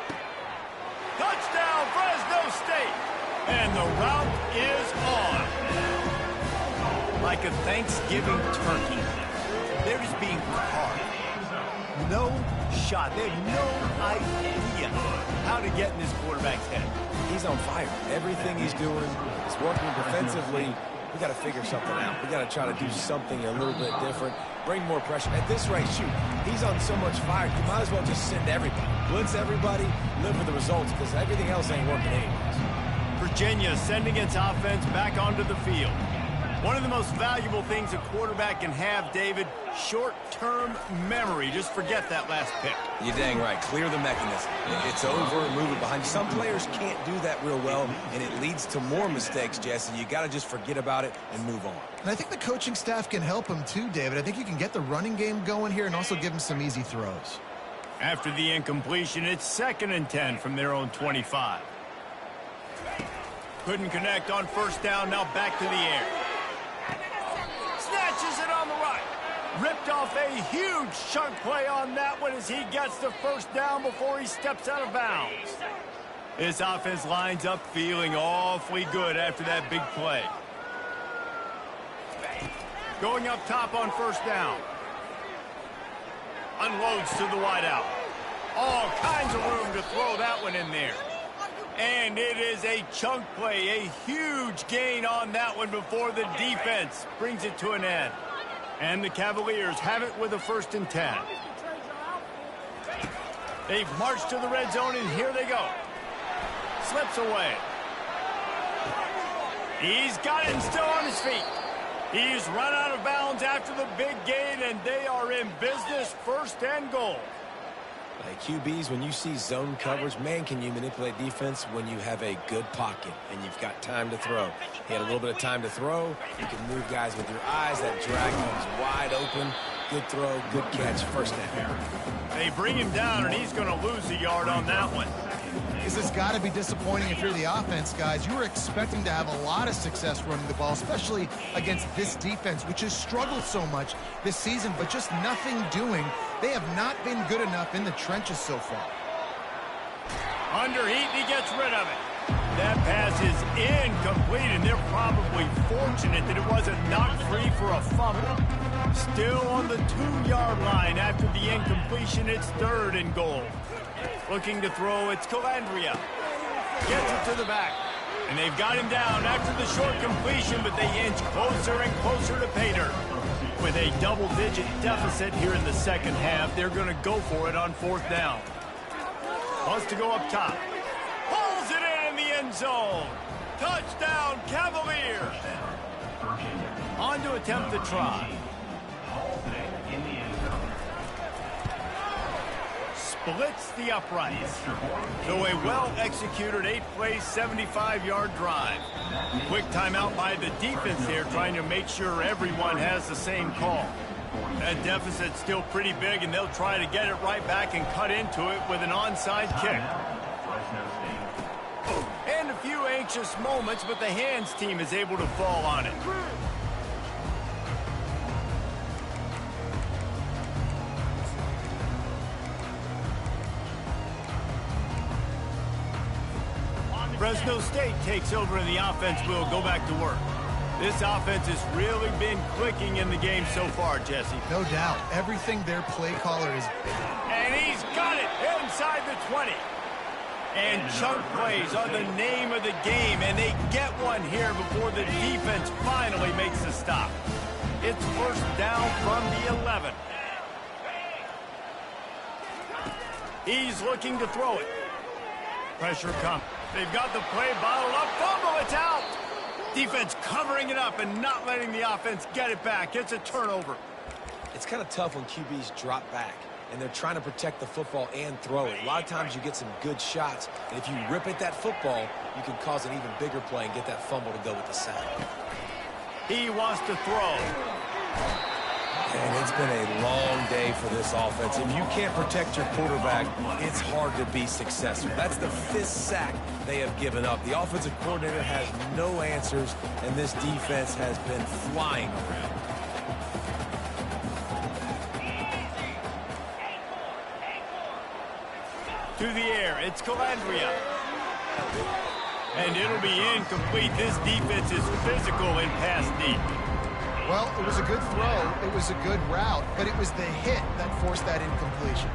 Touchdown, Fresno State! And the route is on. Like a Thanksgiving turkey. They're just being carved. No shot. They have no idea how to get in this quarterback's head. He's on fire. Everything he's doing is working defensively. We got to figure something out. We got to try to do something a little bit different. Bring more pressure. At this rate, shoot, he's on so much fire, you might as well just send everybody. Blitz everybody, live with the results, because everything else ain't working anyways. Virginia sending its offense back onto the field. One of the most valuable things a quarterback can have, David, short-term memory. Just forget that last pick. You're dang right. Clear the mechanism. It's over, move it behind you. Some players can't do that real well, and it leads to more mistakes, Jesse. You got to just forget about it and move on. And I think the coaching staff can help him too, David. I think you can get the running game going here and also give him some easy throws. After the incompletion, it's 2nd and 10 from their own 25. Couldn't connect on first down, now back to the air. Snatches it on the right. Ripped off a huge chunk play on that one as he gets the first down before he steps out of bounds. This offense lines up feeling awfully good after that big play. Going up top on first down. Unloads to the wideout. All kinds of room to throw that one in there. And it is a chunk play, a huge gain on that one before the defense brings it to an end. And the Cavaliers have it with a 1st and 10. They've marched to the red zone, and here they go. Slips away. He's got it and still on his feet. He's run out of bounds after the big gain, and they are in business, 1st and goal. Like QBs, when you see zone coverage, man, can you manipulate defense when you have a good pocket and you've got time to throw. He had a little bit of time to throw. You can move guys with your eyes. That drag comes wide open. Good throw, good catch, 1st down. They bring him down, and he's going to lose a yard on that one. This has got to be disappointing if you're the offense, guys. You were expecting to have a lot of success running the ball, especially against this defense, which has struggled so much this season, but just nothing doing. They have not been good enough in the trenches so far. Under heat, and he gets rid of it. That pass is incomplete, and they're probably fortunate that it wasn't knocked free for a fumble. Still on the 2-yard line after the incompletion. It's 3rd and goal. Looking to throw, it's Calandria. Gets it to the back. And they've got him down after the short completion, but they inch closer and closer to pay dirt. With a double-digit deficit here in the second half, they're going to go for it on 4th down. Wants to go up top. Pulls it in the end zone. Touchdown, Cavaliers. On to attempt the try. Splits the uprights. So a well-executed 8-play, 75-yard drive. Quick timeout by the defense there, trying to make sure everyone has the same call. That deficit's still pretty big, and they'll try to get it right back and cut into it with an onside kick. And a few anxious moments, but the hands team is able to fall on it. Fresno State takes over and the offense will go back to work. This offense has really been clicking in the game so far, Jesse. No doubt. Everything their play caller is. And he's got it inside the 20. And chunk plays are the name of the game, and they get one here before the defense finally makes the stop. It's 1st down from the 11. He's looking to throw it. Pressure comes. They've got the play bottled up. Fumble, it's out. Defense covering it up and not letting the offense get it back. It's a turnover. It's kind of tough when QBs drop back and they're trying to protect the football and throw it. A lot of times you get some good shots, and if you rip at that football, you can cause an even bigger play and get that fumble to go with the sack. He wants to throw. And it's been a long day for this offense. If you can't protect your quarterback, it's hard to be successful. That's the 5th sack they have given up. The offensive coordinator has no answers, and this defense has been flying around. To the air, it's Calandria. And it'll be incomplete. This defense is physical in pass deep. Well, it was a good throw, it was a good route, but it was the hit that forced that incompletion.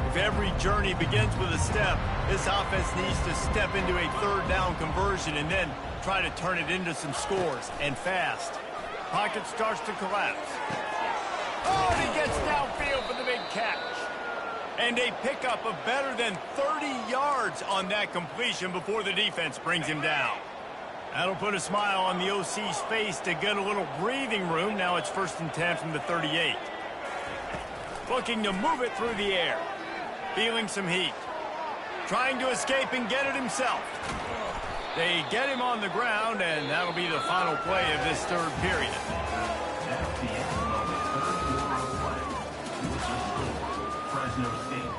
If every journey begins with a step, this offense needs to step into a 3rd down conversion and then try to turn it into some scores, and fast. Pocket starts to collapse. Oh, and he gets downfield for the big catch. And a pickup of better than 30 yards on that completion before the defense brings him down. That'll put a smile on the OC's face to get a little breathing room. Now it's 1st and 10 from the 38. Looking to move it through the air. Feeling some heat. Trying to escape and get it himself. They get him on the ground, and that'll be the final play of this 3rd period. That's the end of the 3rd quarter play. Fresno State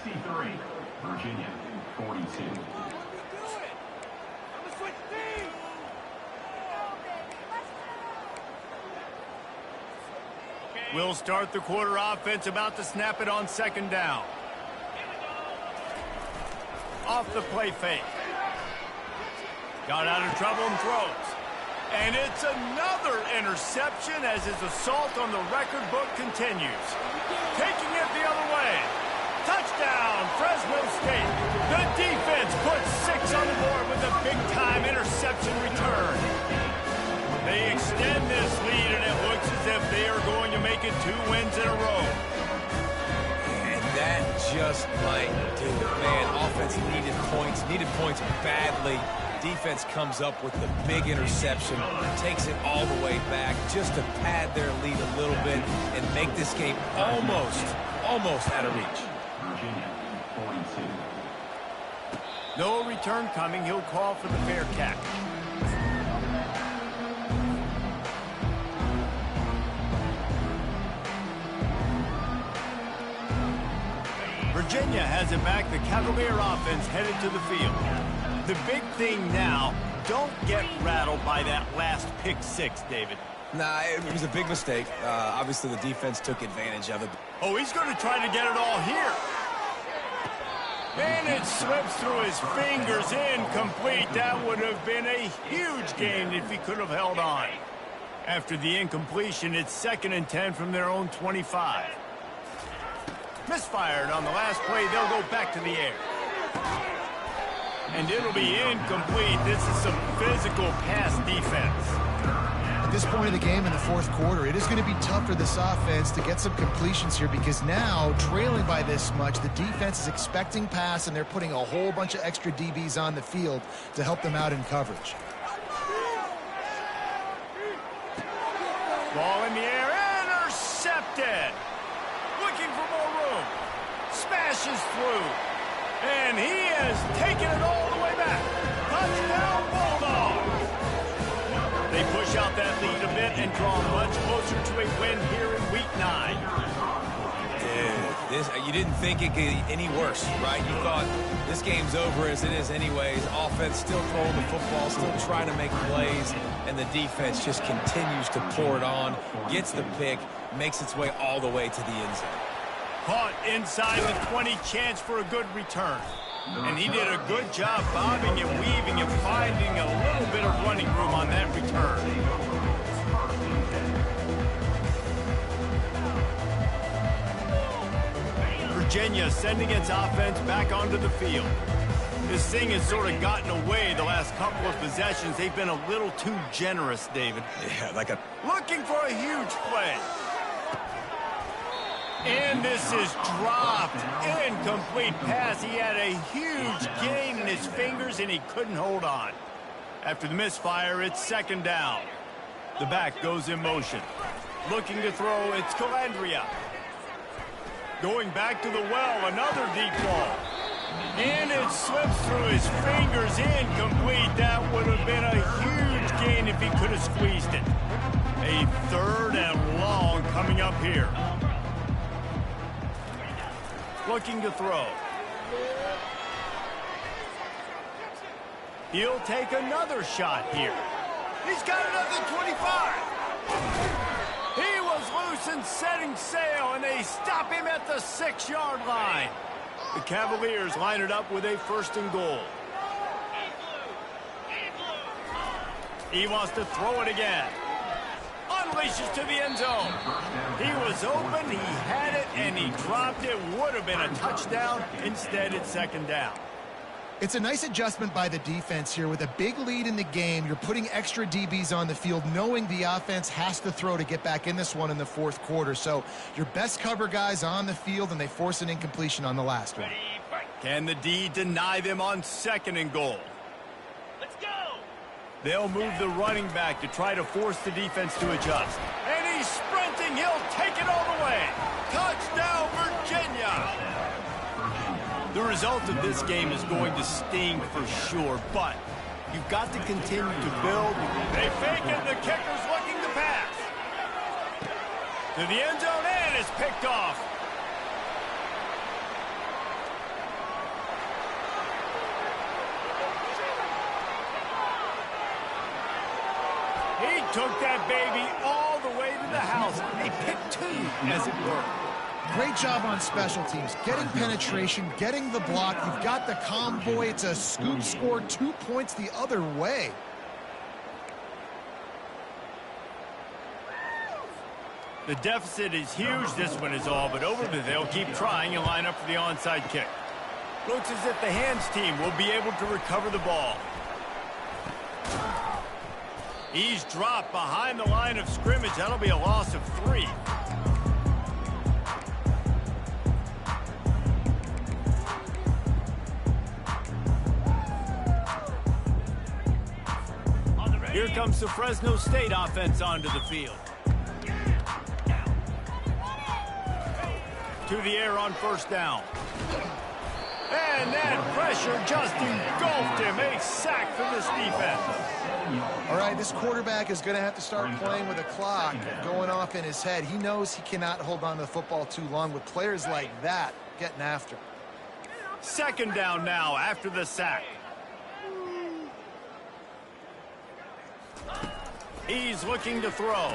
63, Virginia 42. We'll start the quarter offense, about to snap it on 2nd down. Off the play fake. Got out of trouble and throws. And it's another interception as his assault on the record book continues. Taking it the other way. Touchdown, Fresno State. The defense puts 6 on the board with a big-time interception return. They extend this lead, and it looks as if they are going to make it 2 wins in a row. And that just might do it. Man, offense needed points badly. Defense comes up with the big interception, takes it all the way back just to pad their lead a little bit and make this game almost out of reach. Virginia 42. No return coming. He'll call for the fair catch. Virginia has it back. The Cavalier offense headed to the field. The big thing now, don't get rattled by that last pick six, David. Nah, it was a big mistake. Obviously, the defense took advantage of it. Oh, he's going to try to get it all here. And it slips through his fingers, incomplete. That would have been a huge gain if he could have held on. After the incompletion, it's 2nd and 10 from their own 25. Misfired on the last play. They'll go back to the air. And it'll be incomplete. This is some physical pass defense. At this point of the game in the 4th quarter, it is going to be tough for this offense to get some completions here because now, trailing by this much, the defense is expecting pass, and they're putting a whole bunch of extra DBs on the field to help them out in coverage. Ball in the air, intercepted. Looking for more room. Smashes through. And he has taken it all the way back. Touchdown, Bulldogs. They push out that lead a bit and draw much closer to a win here in Week 9. Dude, you didn't think it could get any worse, right? You thought this game's over as it is anyways. Offense still throwing the football, still trying to make plays, and the defense just continues to pour it on, gets the pick, makes its way all the way to the end zone. Caught inside the 20, chance for a good return. And he did a good job bobbing and weaving and finding a little bit of running room on that return. Virginia sending its offense back onto the field. This thing has sort of gotten away the last couple of possessions. They've been a little too generous, David. Yeah, looking for a huge play. And this is dropped. Incomplete pass. He had a huge gain in his fingers, and he couldn't hold on. After the misfire, it's 2nd down. The back goes in motion. Looking to throw, it's Calandria. Going back to the well, another deep ball. And it slips through his fingers, incomplete. That would have been a huge gain if he could have squeezed it. A 3rd and long coming up here. Looking to throw. He'll take another shot here. He's got another 25. He was loose and setting sail, and they stop him at the 6-yard line. The Cavaliers line it up with a 1st and goal. He wants to throw it again. Unleashes to the end zone. He was open, he had it, and he dropped it. Would have been a touchdown. Instead, it's 2nd down. It's a nice adjustment by the defense here. With a big lead in the game, you're putting extra DBs on the field, knowing the offense has to throw to get back in this one in the 4th quarter. So your best cover guys on the field, and they force an incompletion on the last one. Can the D deny them on 2nd and goal? They'll move the running back to try to force the defense to adjust. And he's sprinting. He'll take it all the way. Touchdown, Virginia. The result of this game is going to sting for sure, but you've got to continue to build. They fake it. The kicker's looking to pass. To the end zone, and it's picked off. He took that baby all the way to the house. A pick 2, as it were. Great job on special teams. Getting penetration, getting the block. You've got the convoy. It's a scoop score, 2 points the other way. The deficit is huge. This one is all but over, but they'll keep trying and line up for the onside kick. Looks as if the hands team will be able to recover the ball. He's dropped behind the line of scrimmage. That'll be a loss of 3. Here comes the Fresno State offense onto the field. To the air on 1st down. And that pressure just engulfed him. A sack for this defense. All right, this quarterback is going to have to start playing with a clock going off in his head. He knows he cannot hold on to the football too long with players like that getting after. Second down now after the sack. He's looking to throw.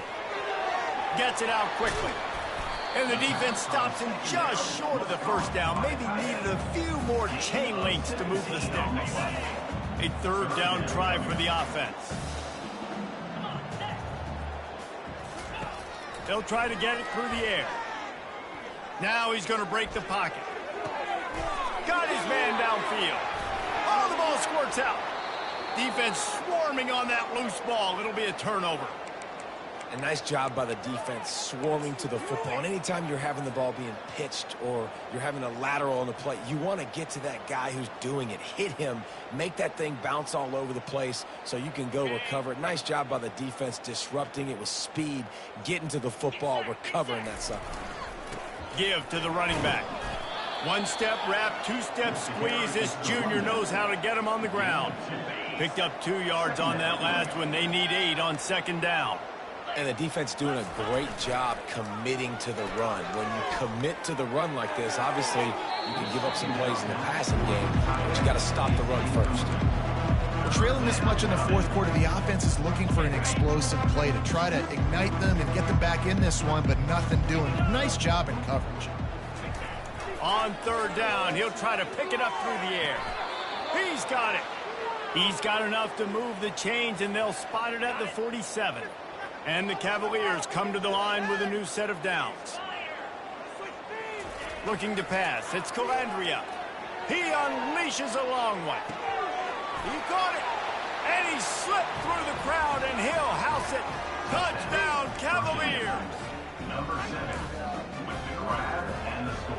Gets it out quickly. And the defense stops him just short of the first down. Maybe needed a few more chain links to move the sticks. A third down try for the offense. They'll try to get it through the air. Now he's going to break the pocket. Got his man downfield. Oh, the ball squirts out. Defense swarming on that loose ball. It'll be a turnover. A nice job by the defense swarming to the football. And anytime you're having the ball being pitched or you're having a lateral on the play, you want to get to that guy who's doing it. Hit him, make that thing bounce all over the place so you can go recover it. Nice job by the defense disrupting it with speed, getting to the football, recovering that sucker. Give to the running back. One-step wrap, two-step squeeze. This junior knows how to get him on the ground. Picked up 2 yards on that last one. They need 8 on second down. And the defense doing a great job committing to the run. When you commit to the run like this, obviously you can give up some plays in the passing game, but you got to stop the run first. Well, trailing this much in the fourth quarter, the offense is looking for an explosive play to try to ignite them and get them back in this one, but nothing doing. Nice job in coverage. On third down, he'll try to pick it up through the air. He's got it. He's got enough to move the chains, and they'll spot it at the 47. And the Cavaliers come to the line with a new set of downs. Looking to pass. It's Calandria. He unleashes a long one. He caught it. And he slipped through the crowd, and he'll house it. Touchdown, Cavaliers. Number 7 with the grab and the score.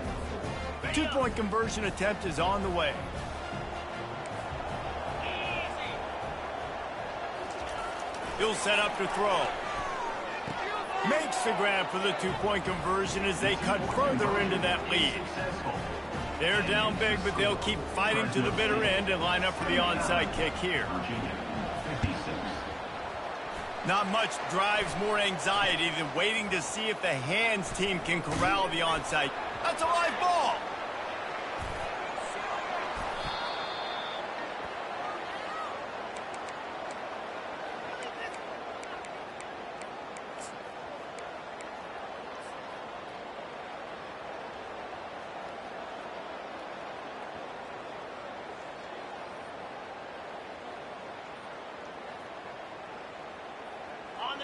Two-point conversion attempt is on the way. He'll set up to throw. Makes the grab for the two-point conversion as they cut further into that lead. They're down big, but they'll keep fighting to the bitter end and line up for the onside kick here. Not much drives more anxiety than waiting to see if the hands team can corral the onside. That's a live ball.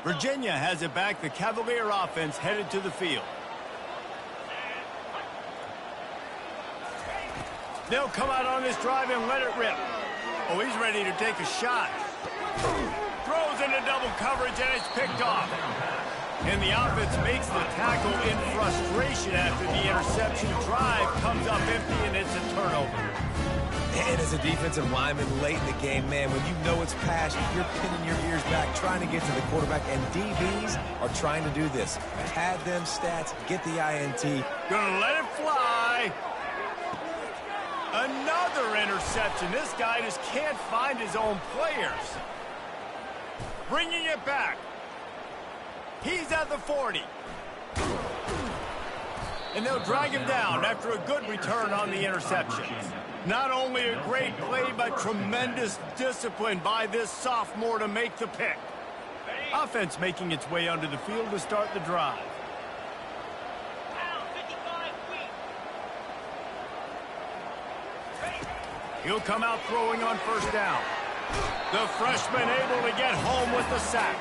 Virginia has it back. The Cavalier offense headed to the field. They'll come out on this drive and let it rip. Oh, he's ready to take a shot. Throws into double coverage, and it's picked off. And the offense makes the tackle in frustration after the interception. Drive comes up empty, and it's a turnover. And as a defensive lineman late in the game, man, when you know it's passed, you're pinning your ears back, trying to get to the quarterback, and DBs are trying to do this. Pad them stats, get the INT. Gonna let it fly. Another interception. This guy just can't find his own players. Bringing it back. He's at the 40. And they'll drag him down after a good return on the interception. Not only a great play, but tremendous discipline by this sophomore to make the pick. Offense making its way onto the field to start the drive. He'll come out throwing on first down. The freshman able to get home with the sack.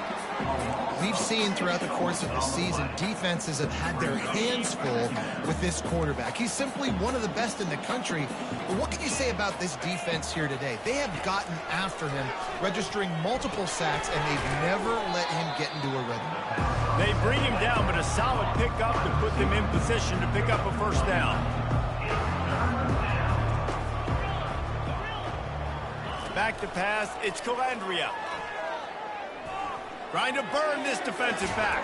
We've seen throughout the course of the season, defenses have had their hands full with this quarterback. He's simply one of the best in the country. But what can you say about this defense here today? They have gotten after him, registering multiple sacks, and they've never let him get into a rhythm. They bring him down, but a solid pickup to put them in position to pick up a first down. Back to pass, it's Calandria. Trying to burn this defensive back.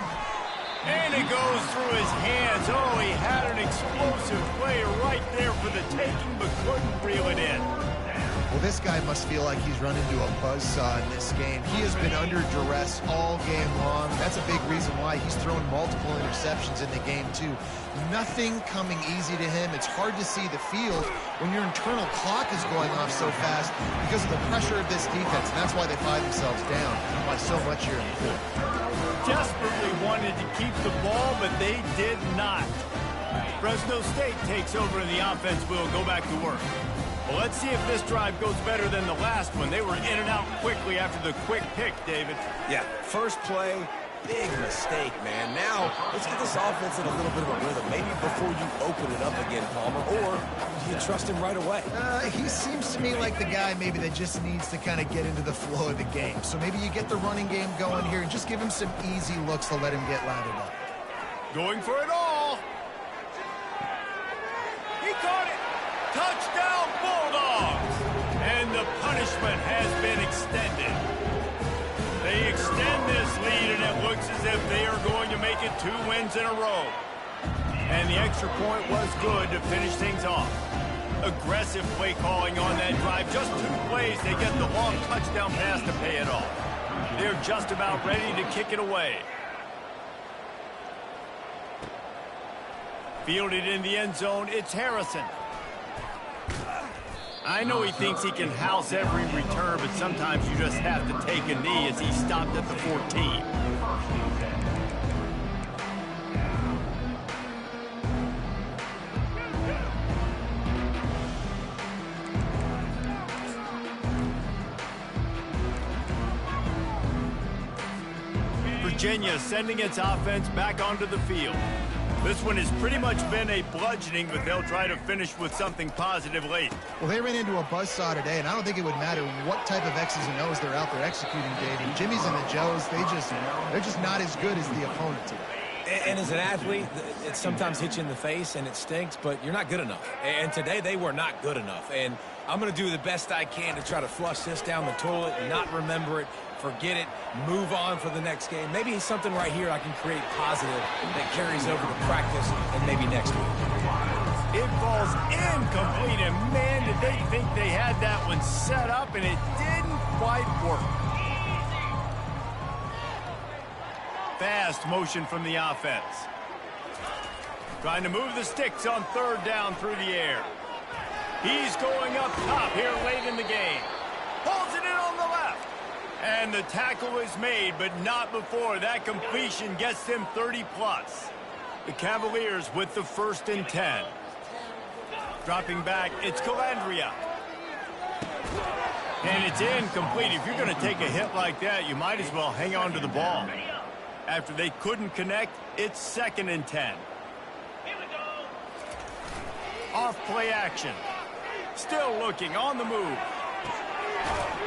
And it goes through his hands. Oh, he had an explosive play right there for the taking, but couldn't reel it in. Well, this guy must feel like he's run into a buzzsaw in this game. He has been under duress all game long. That's a big reason why he's thrown multiple interceptions in the game, too. Nothing coming easy to him. It's hard to see the field when your internal clock is going off so fast because of the pressure of this defense, and that's why they find themselves down by so much here in the fourth. Desperately wanted to keep the ball, but they did not. Fresno State takes over and the offense will go back to work. Well, let's see if this drive goes better than the last one. They were in and out quickly after the quick pick, David. Yeah, first play, big mistake, man. Now, let's get this offense in a little bit of a rhythm. Maybe before you open it up again, Palmer, or do you trust him right away? He seems to me like the guy maybe that just needs to kind of get into the flow of the game. So maybe you get the running game going here and just give him some easy looks to let him get lathered up. Going for it all. He caught it. Touchdown, Bulldogs. And the punishment has been extended. They extend this lead, and it looks as if they are going to make it 2 wins in a row. And the extra point was good to finish things off. Aggressive play calling on that drive. Just 2 plays, they get the long touchdown pass to pay it off. They're just about ready to kick it away. Fielded in the end zone, it's Harrison. I know he thinks he can house every return, but sometimes you just have to take a knee as he stopped at the 14. Virginia sending its offense back onto the field. This one has pretty much been a bludgeoning, but they'll try to finish with something positive late. Well, they ran into a buzzsaw today, and I don't think it would matter what type of X's and O's they're out there executing, Dave. And Jimmy's and the Joes, they're just not as good as the opponent today. And as an athlete, it sometimes hits you in the face, and it stinks, but you're not good enough. And today, they were not good enough. And I'm going to do the best I can to try to flush this down the toilet and not remember it, forget it, move on for the next game. Maybe it's something right here I can create positive that carries over to practice and maybe next week. It falls incomplete, and man, did they think they had that one set up, and it didn't quite work. Fast motion from the offense. Trying to move the sticks on 3rd down through the air. He's going up top here late in the game. Pulls it in on the left. And the tackle is made, but not before that completion gets them 30+. The Cavaliers with the 1st and 10. Dropping back, it's Calandria. And it's incomplete. If you're going to take a hit like that, you might as well hang on to the ball. After they couldn't connect, it's 2nd and 10. Off play action. Still looking on the move.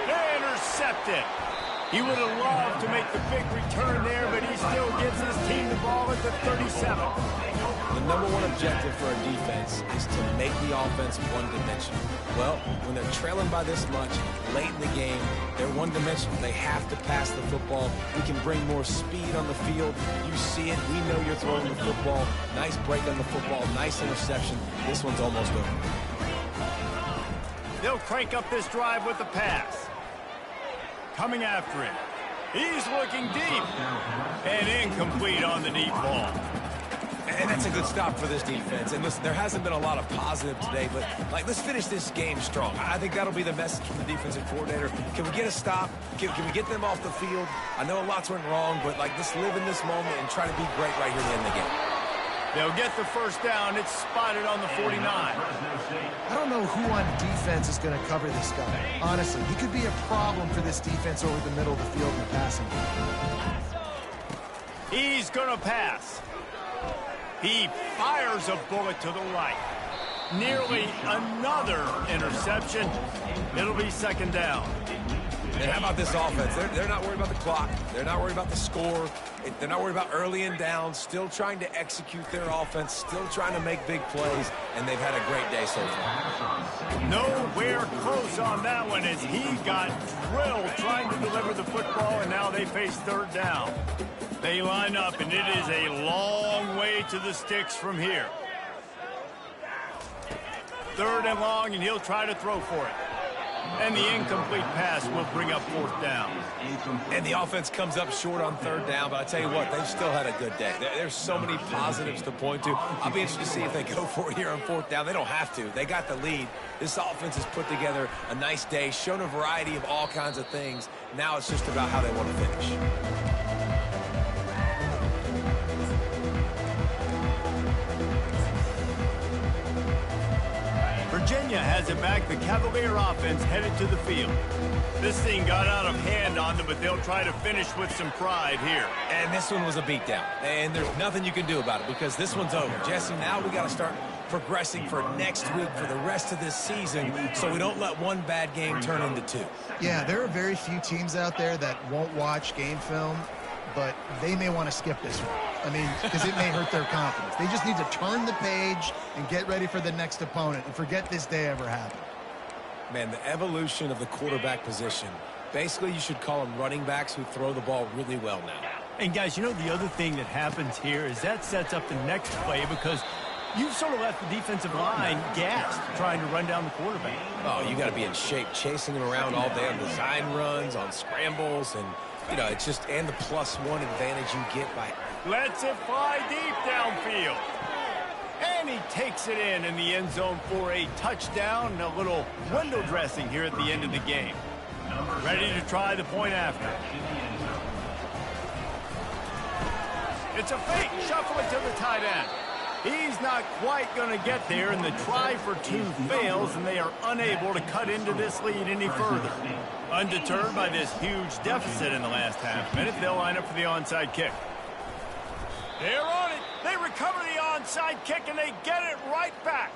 Intercepted. He would have loved to make the big return there, but he still gives his team the ball at the 37. The #1 objective for a defense is to make the offense one-dimensional. Well, when they're trailing by this much late in the game, they're one-dimensional. They have to pass the football. We can bring more speed on the field. You see it. We know you're throwing the football. Nice break on the football. Nice interception. This one's almost over. They'll crank up this drive with the pass. Coming after him. He's looking deep. And incomplete on the deep ball. And that's a good stop for this defense. And listen, there hasn't been a lot of positive today, but let's finish this game strong. I think that'll be the message from the defensive coordinator. Can we get a stop? Can we get them off the field? I know lots went wrong, but let's live in this moment and try to be great right here at the end of the game. They'll get the 1st down. It's spotted on the 49. I don't know who on defense is going to cover this guy. Honestly, he could be a problem for this defense over the middle of the field in the passing game. He's going to pass. He fires a bullet to the right. Nearly another interception. It'll be 2nd down. And how about this offense? They're not worried about the clock. They're not worried about the score. They're not worried about early and down. Still trying to execute their offense. Still trying to make big plays. And they've had a great day so far. Nowhere close on that one as he got drilled trying to deliver the football, and now they face 3rd down. They line up, and it is a long way to the sticks from here. 3rd and long, and he'll try to throw for it. And the incomplete pass will bring up 4th down. And the offense comes up short on 3rd down, but I tell you what, they've still had a good day. There's so many positives to point to. I'll be interested to see if they go for it here on 4th down. They don't have to. They got the lead. This offense has put together a nice day, shown a variety of all kinds of things. Now it's just about how they want to finish. Virginia has it back. The Cavalier offense headed to the field. This thing got out of hand on them, but they'll try to finish with some pride here. And this one was a beatdown. And there's nothing you can do about it because this one's over. Jesse, now we got to start progressing for next week, for the rest of this season, so we don't let one bad game turn into 2. Yeah, there are very few teams out there that won't watch game film, but they may want to skip this one. I mean, because it may hurt their confidence. They just need to turn the page and get ready for the next opponent and forget this day ever happened. Man, the evolution of the quarterback position. Basically, you should call them running backs who throw the ball really well now. And, guys, you know, the other thing that happens here is that sets up the next play because you've sort of left the defensive line gassed trying to run down the quarterback. Oh, you got to be in shape, chasing him around all day on design runs, on scrambles, and, you know, it's just, and the +1 advantage you get by... Lets it fly deep downfield. And he takes it in the end zone for a touchdown. A little window dressing here at the end of the game. Ready to try the point after. It's a fake. Shuffle it to the tight end. He's not quite going to get there, and the try for 2 fails, and they are unable to cut into this lead any further. Undeterred by this huge deficit in the last half minute, they'll line up for the onside kick. They're on it. They recover the onside kick, and they get it right back.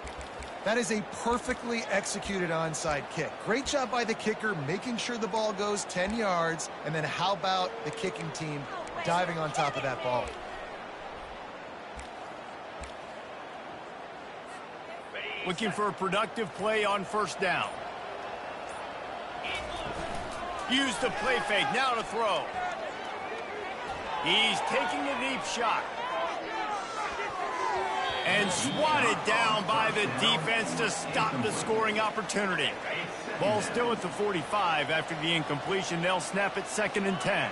That is a perfectly executed onside kick. Great job by the kicker, making sure the ball goes 10 yards, and then how about the kicking team diving on top of that ball? Looking for a productive play on 1st down. Use the play fake, now to throw. He's taking a deep shot. And swatted down by the defense to stop the scoring opportunity. Ball still at the 45 after the incompletion. They'll snap it 2nd and 10.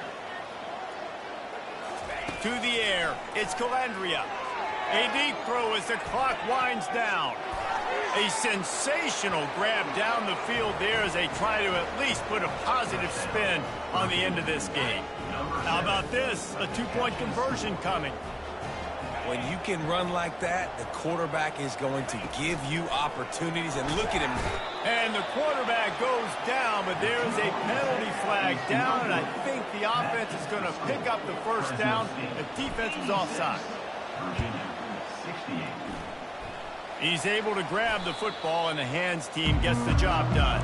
To the air, it's Calandria. A deep throw as the clock winds down. A sensational grab down the field there as they try to at least put a positive spin on the end of this game. How about this? A 2-point conversion coming. When you can run like that, the quarterback is going to give you opportunities. And look at him. And the quarterback goes down, but there is a penalty flag down, and I think the offense is going to pick up the 1st down. The defense was offside. He's able to grab the football, and the hands team gets the job done.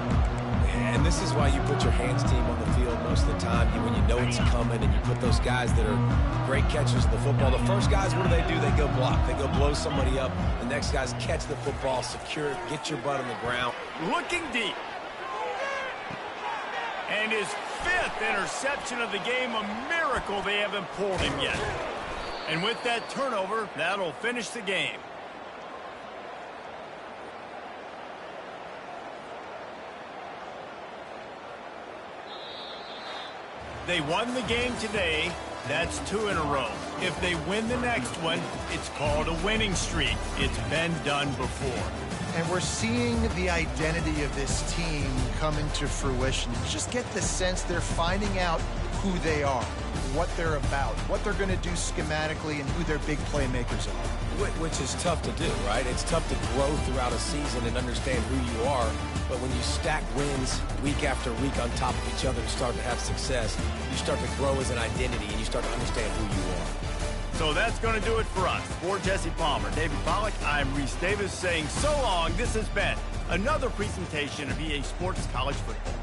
And this is why you put your hands team on the field most of the time. When you know it's coming and you put those guys that are great catchers of the football. The first guys, what do? They go block. They go blow somebody up. The next guys catch the football, secure it, get your butt on the ground. Looking deep. And his 5th interception of the game, a miracle they haven't pulled him yet. And with that turnover, that'll finish the game. They won the game today. That's 2 in a row. If they win the next one, it's called a winning streak. It's been done before. And we're seeing the identity of this team come into fruition. You just get the sense they're finding out who they are, what they're about, what they're going to do schematically, and who their big playmakers are. Which is tough to do, right? It's tough to grow throughout a season and understand who you are. But when you stack wins week after week on top of each other and start to have success, you start to grow as an identity and you start to understand who you are. So that's going to do it for us. For Jesse Palmer, David Pollack, I'm Reese Davis saying so long. This has been another presentation of EA Sports College Football.